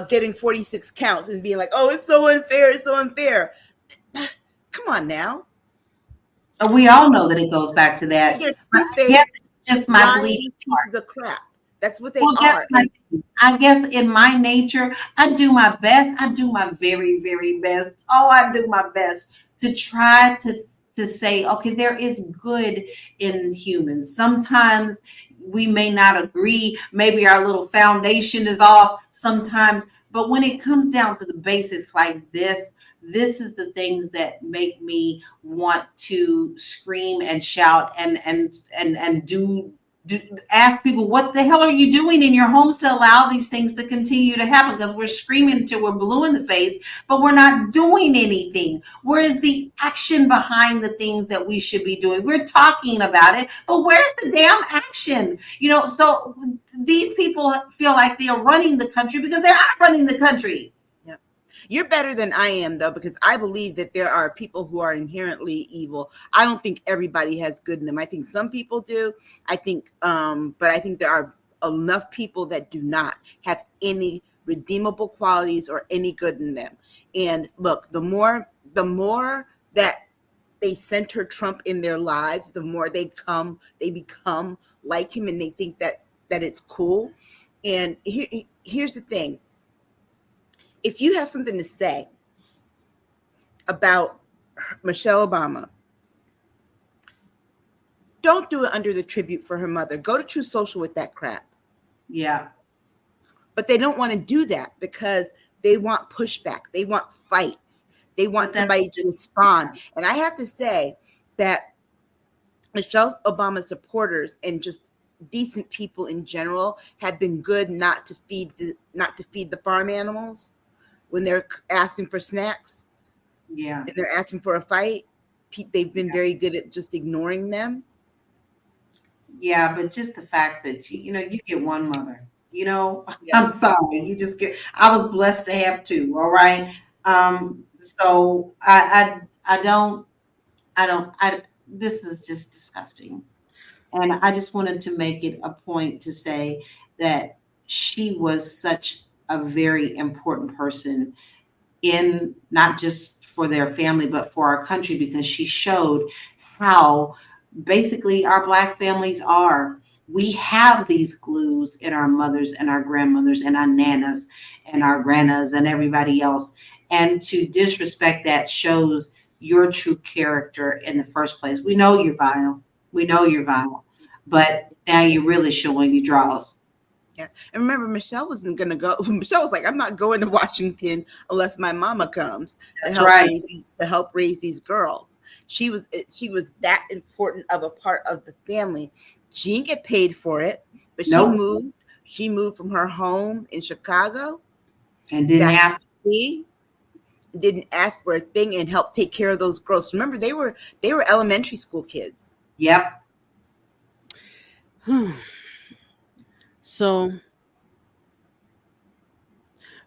getting 46 counts and being like, "Oh, it's so unfair. It's so unfair." Come on now. We all know that it goes back to that. Yes, just my bleeding pieces of crap. That's what they are. are. I guess in my nature, I do my best. I do my very, very best. Oh, I do my best to try to say, okay, there is good in humans. Sometimes we may not agree. Maybe our little foundation is off sometimes. But when it comes down to the basics like this is the things that make me want to scream and shout and do ask people, what the hell are you doing in your homes to allow these things to continue to happen? Because we're screaming until we're blue in the face, but we're not doing anything. Where is the action behind the things that we should be doing? We're talking about it, but where's the damn action? So these people feel like they are running the country because they are running the country. You're better than I am, though, because I believe that there are people who are inherently evil. I don't think everybody has good in them. I think some people do. I think, but I think there are enough people that do not have any redeemable qualities or any good in them. And look, the more that they center Trump in their lives, the more they become like him, and they think that it's cool. And here's the thing. If you have something to say about Michelle Obama, don't do it under the tribute for her mother. Go to True Social with that crap. Yeah. But they don't want to do that because they want pushback. They want fights. They want somebody to respond. And I have to say that Michelle Obama supporters and just decent people in general have been good not to feed the farm animals when they're asking for snacks. Yeah. And they're asking for a fight. They've been very good at just ignoring them. Yeah, but just the fact that you get one mother. Yes. I'm sorry. You just I was blessed to have two. All right. So this is just disgusting. And I just wanted to make it a point to say that she was such a very important person in not just for their family, but for our country, because she showed how basically our Black families are. We have these glues in our mothers and our grandmothers and our nanas and our grannas and everybody else. And to disrespect that shows your true character in the first place. We know you're vile. But now you're really showing your draws. Yeah. And remember, Michelle wasn't going to go. Michelle was like, I'm not going to Washington unless my mama comes to help raise these girls. She was that important of a part of the family. She didn't get paid for it, but she moved from her home in Chicago and didn't ask for a thing and helped take care of those girls. Remember, they were elementary school kids. Yep. So,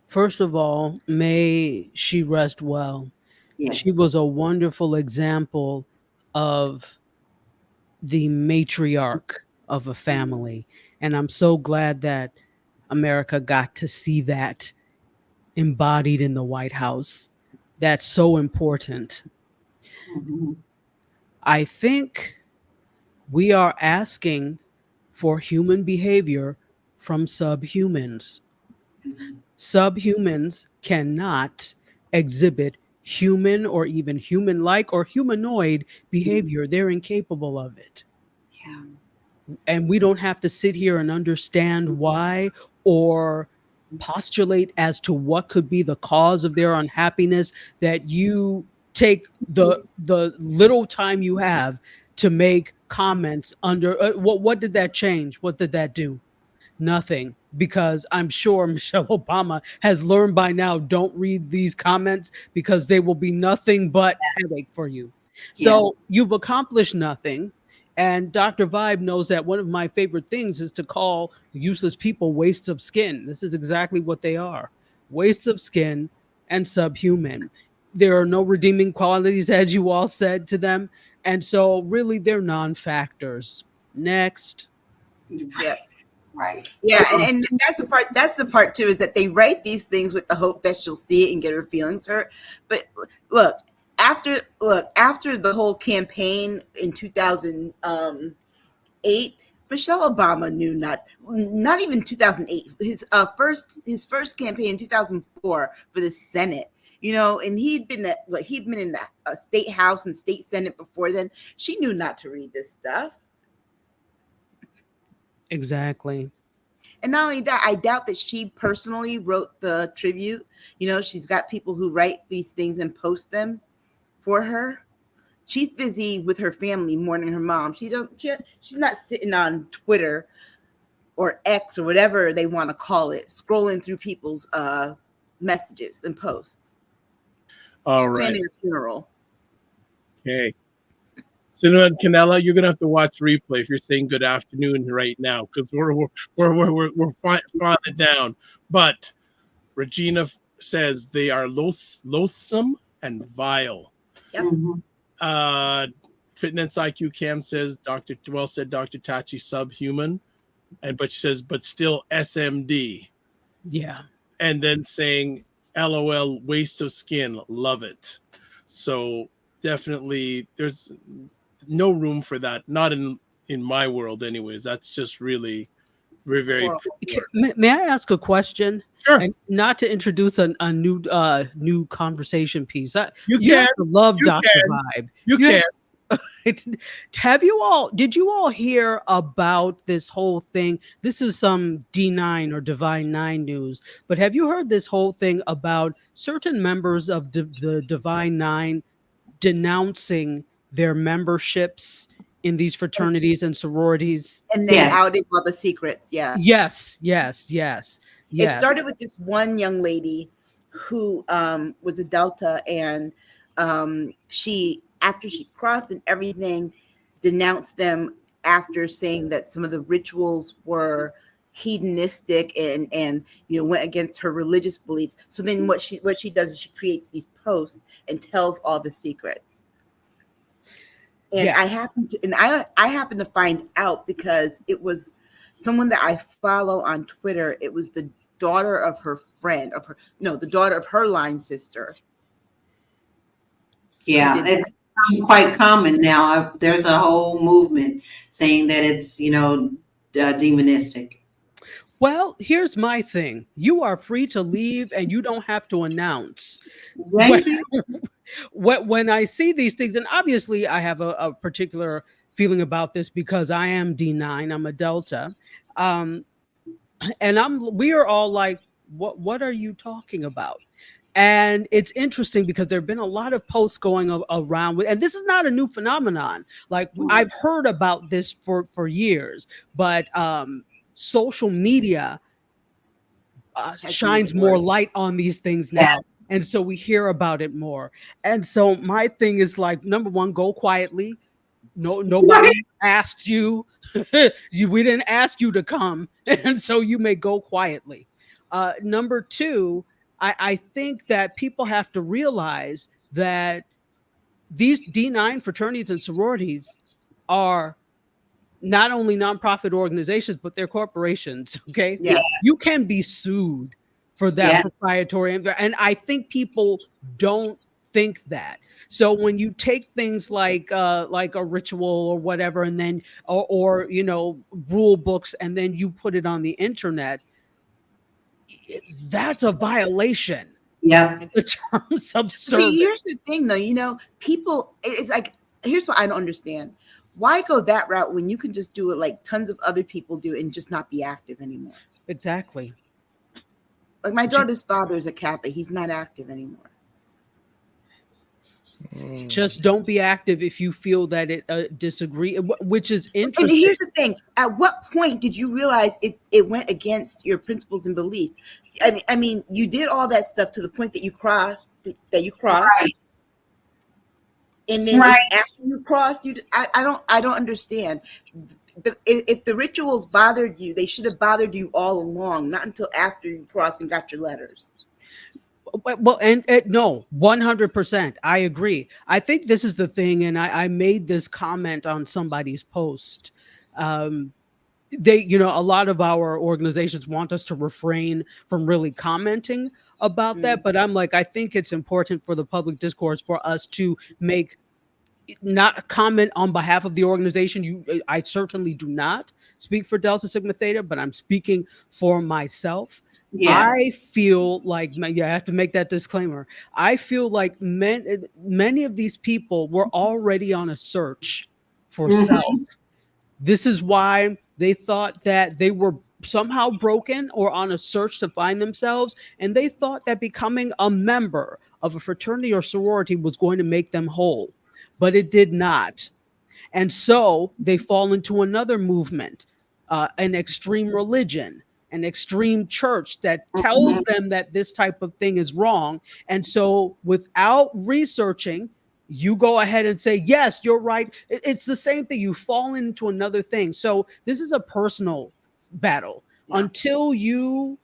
first of all, may she rest well. Yes. She was a wonderful example of the matriarch of a family. And I'm so glad that America got to see that embodied in the White House. That's so important. Mm-hmm. I think we are asking for human behavior from subhumans. Mm-hmm. Subhumans cannot exhibit human or even human-like or humanoid behavior. They're incapable of it. Yeah. and we don't have to sit here and understand why or postulate as to what could be the cause of their unhappiness, that you take the little time you have to make comments under what did that change? What did that do? Nothing, because I'm sure Michelle Obama has learned by now, don't read these comments because they will be nothing but headache for you. So you've accomplished nothing. And Dr. Vibe knows that one of my favorite things is to call useless people wastes of skin. This is exactly what they are: wastes of skin and subhuman. There are no redeeming qualities, as you all said, to them. And so really they're non-factors. Next. Yeah. Right. Yeah, and that's the part too, is that they write these things with the hope that she'll see it and get her feelings hurt. But look, after the whole campaign in 2008, Michelle Obama knew not even 2008, his first campaign in 2004 for the Senate, and he'd been in the state house and state Senate before then. She knew not to read this stuff. Exactly. And not only that, I doubt that she personally wrote the tribute. She's got people who write these things and post them for her. She's busy with her family mourning her mom. She's not sitting on Twitter or X or whatever they want to call it, scrolling through people's messages and posts. All She's right. planning a funeral. Okay. Cinnamon Canela, you're gonna have to watch replay if you're saying good afternoon right now, because we're filing it down. But Regina says they are loathsome and vile. Yep. Fitness IQ Cam says Dr. Tachi subhuman, but she says but still SMD. Yeah. And then saying LOL waste of skin, love it. So definitely there's no room for that, not in my world anyways. That's just really very May I ask a question? Sure. And not to introduce a new conversation piece. You have can. to love You Dr. can. Vibe. You can. Did you all hear about this whole thing? This is some D9 or Divine 9 news, but have you heard this whole thing about certain members of the Divine 9 denouncing their memberships in these fraternities and sororities? And they outed all the secrets. Yes. It started with this one young lady who was a Delta, and she, after she crossed and everything, denounced them after saying that some of the rituals were hedonistic and went against her religious beliefs. So then what she does is she creates these posts and tells all the secrets. And I happened to find out because it was someone that I follow on Twitter. It was the daughter of her friend, the daughter of her line sister. Yeah, it's quite common now. There's a whole movement saying that it's, demonistic. Well, here's my thing. You are free to leave and you don't have to announce. Thank you. When I see these things, and obviously I have a particular feeling about this because I am D9, I'm a Delta. And we are all like, what are you talking about? And it's interesting because there have been a lot of posts going around, and this is not a new phenomenon. Like I've heard about this for years, but social media shines more light on these things now. Yes. And so we hear about it more. And so my thing is like, number one, go quietly. Nobody asked you. We didn't ask you to come. And so you may go quietly. Number two, I think that people have to realize that these D9 fraternities and sororities are not only nonprofit organizations, but they're corporations. Okay. Yeah. You can be sued for that proprietary. And I think people don't think that. So when you take things like a ritual or whatever, and then, or rule books, and then you put it on the internet, that's a violation. Yeah. In terms of service. But here's the thing, though, people, it's like, here's what I don't understand. Why go that route when you can just do it like tons of other people do and just not be active anymore? Exactly. Like my daughter's father is a Kappa. He's not active anymore. Just don't be active if you feel that it disagree, which is And interesting. here's the thing: at what point did you realize it went against your principles and belief? I mean, you did all that stuff to the point that you crossed. Right. And then Right. after you crossed, I don't understand. If the rituals bothered you, they should have bothered you all along, not until after you crossed and got your letters. Well, and no, 100%. I agree. I think this is the thing, and I made this comment on somebody's post. They, a lot of our organizations want us to refrain from really commenting about that, but I'm like, I think it's important for the public discourse for us to make not comment on behalf of the organization. I certainly do not speak for Delta Sigma Theta, but I'm speaking for myself. Yes. I feel like, I have to make that disclaimer. I feel like many of these people were already on a search for self. This is why they thought that they were somehow broken or on a search to find themselves. And they thought that becoming a member of a fraternity or sorority was going to make them whole, but it did not. And so they fall into another movement, an extreme religion, an extreme church that tells them that this type of thing is wrong. And so without researching, you go ahead and say, yes, you're right. It's the same thing. You fall into another thing. So this is a personal battle. Until you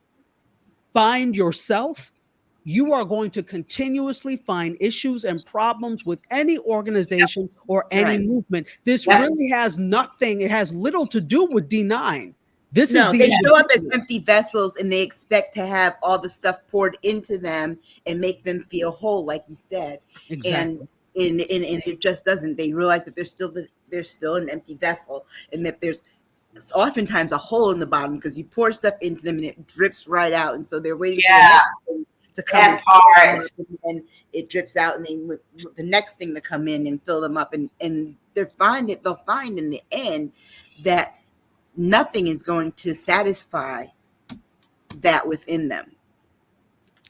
find yourself, you are going to continuously find issues and problems with any organization or any movement. This really has nothing. It has little to do with D9. This is they show up as empty vessels and they expect to have all the stuff poured into them and make them feel whole, like you said. Exactly. And it just doesn't. They realize that they're still an empty vessel, and that there's oftentimes a hole in the bottom because you pour stuff into them and it drips right out. And so they're waiting for the next thing to come and it drips out, and then the next thing to come in and fill them up, and they'll find in the end that nothing is going to satisfy that within them.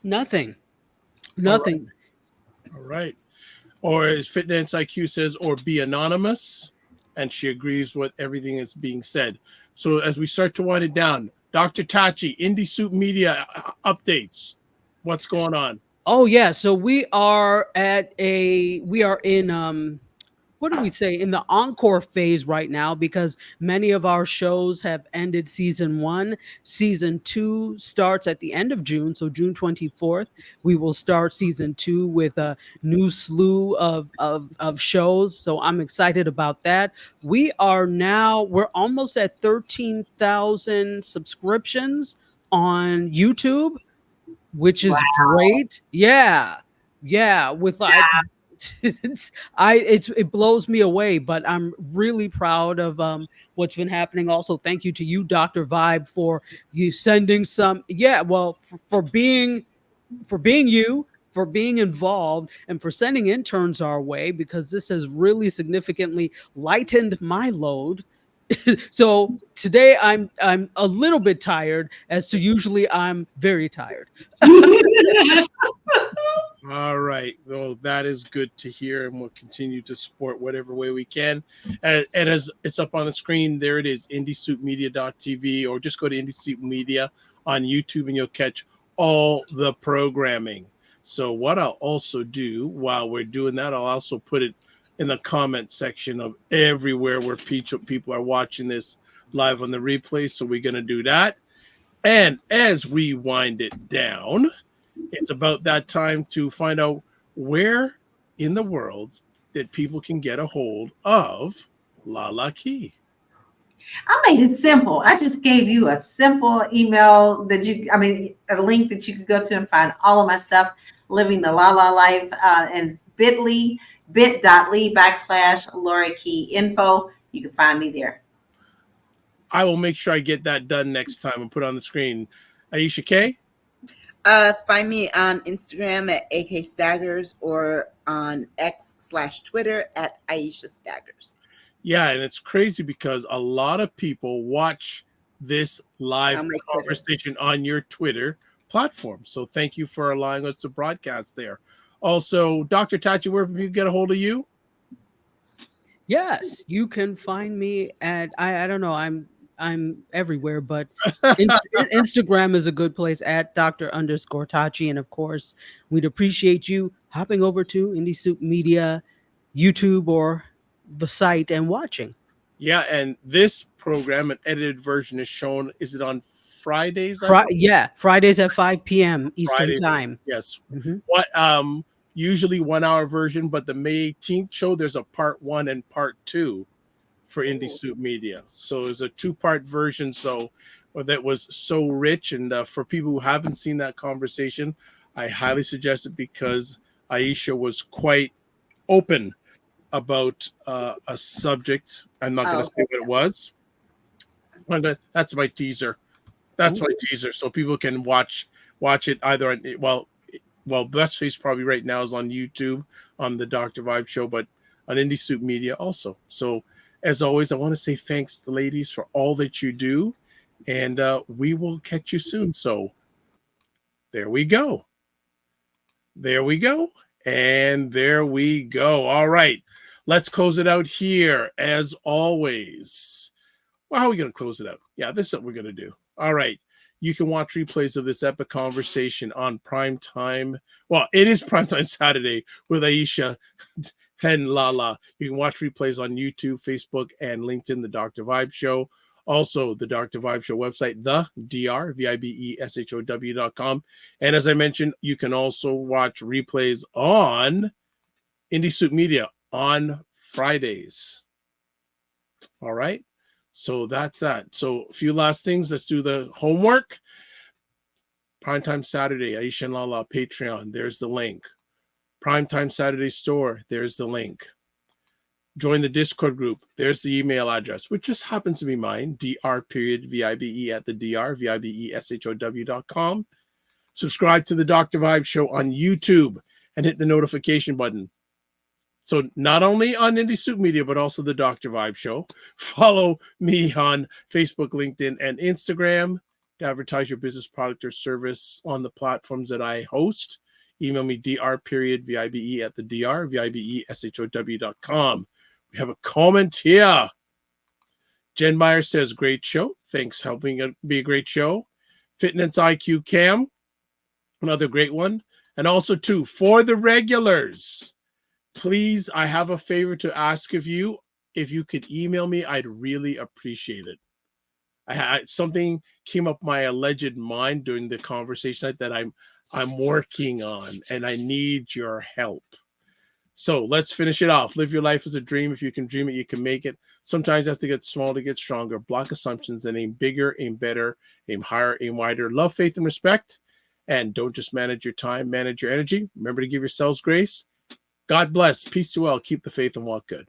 Nothing. All right. Or as Fit Dance IQ says, or be anonymous. And she agrees with everything that's being said. So as we start to wind it down, Dr. Tachi, Indie Soup Media updates. What's going on? Oh yeah. So we are in what do we say, in the encore phase right now, because many of our shows have ended season 1. Season 2 starts at the end of June. So June 24th, we will start season 2 with a new slew of shows. So I'm excited about that. We're almost at 13,000 subscriptions on YouTube, which is great. Yeah. It blows me away, but I'm really proud of what's been happening. Also, thank you to you, Dr. Vibe, for you sending some. Yeah, well, for being you, for being involved, and for sending interns our way, because this has really significantly lightened my load. So today I'm a little bit tired, as to usually I'm very tired. All right. Well, that is good to hear, and we'll continue to support whatever way we can. And as it's up on the screen, there it is, indiesoupmedia.tv, or just go to Indie Soup Media on YouTube and you'll catch all the programming. So what I'll also do while we're doing that, I'll also put it in the comment section of everywhere where people are watching this live on the replay. So we're going to do that. And as we wind it down, it's about that time to find out where in the world that people can get a hold of LaLa Key. I made it simple. I just gave you a simple email a link that you could go to and find all of my stuff, living the LaLa life. And it's bit.ly/Laura Key info. You can find me there. I will make sure I get that done next time and put it on the screen. Aisha K? Find me on Instagram at AK Staggers, or on X/Twitter at Aisha Staggers. Yeah, and it's crazy because a lot of people watch this live On my Twitter. conversation on your Twitter platform. So thank you for allowing us to broadcast there. Also, Dr. Tachi, where can you get a hold of you? Yes, you can find me at I don't know, I'm everywhere, but Instagram is a good place at Dr._Tachi. And of course, we'd appreciate you hopping over to Indie Soup Media, YouTube, or the site and watching. Yeah, and this program, an edited version, is shown. Is it on Fridays? I believe? Yeah, Fridays at 5 p.m. Eastern Friday, time. yes. Mhm. What usually 1 hour version, but the May 18th show, there's a part 1 and part 2 for Indie Soup Media. So it's a 2-part version. So that was so rich. And for people who haven't seen that conversation, I highly suggest it because Aisha was quite open about a subject. I'm not going to say what it was. That's my teaser. That's my teaser. So people can watch it either on Best Face probably right now is on YouTube on the Dr. Vibe show, but on Indie Soup Media also. So as always, I want to say thanks to ladies for all that you do, and we will catch you soon. So there we go. There we go. And there we go. All right. Let's close it out here as always. Well, how are we going to close it out? Yeah, this is what we're going to do. All right. You can watch replays of this epic conversation on Primetime. Well, it is Primetime Saturday with Aisha and LaLa. You can watch replays on YouTube, Facebook, and LinkedIn, The Dr. Vibe Show. Also, the Dr. Vibe Show website, the DRVIBESHOW.com. And as I mentioned, you can also watch replays on Indie Soup Media on Fridays. All right. So that's that. So a few last things. Let's do the homework. Primetime Saturday, Aisha and LaLa, Patreon. There's the link. Primetime Saturday store. There's the link. Join the Discord group. There's the email address, which just happens to be mine, dr.vibe at the drvibeshow.com. Subscribe to the Dr. Vibe Show on YouTube and hit the notification button. So not only on Indie Soup Media, but also the Dr. Vibe Show. Follow me on Facebook, LinkedIn, and Instagram to advertise your business, product, or service on the platforms that I host. Email me dr.vibe at the drvibeshow.com. We have a comment here. Jen Meyer says, great show. Thanks for helping it be a great show. Fitness IQ Cam, another great one. And also, too, for the regulars, please, I have a favor to ask of you. If you could email me, I'd really appreciate it. Something came up my alleged mind during the conversation that I'm working on, and I need your help. So let's finish it off. Live your life as a dream. If you can dream it, you can make it. Sometimes you have to get small to get stronger. Block assumptions and aim bigger, aim better, aim higher, aim wider. Love, faith, and respect. And don't just manage your time, manage your energy. Remember to give yourselves grace. God bless. Peace to all. Keep the faith and walk good.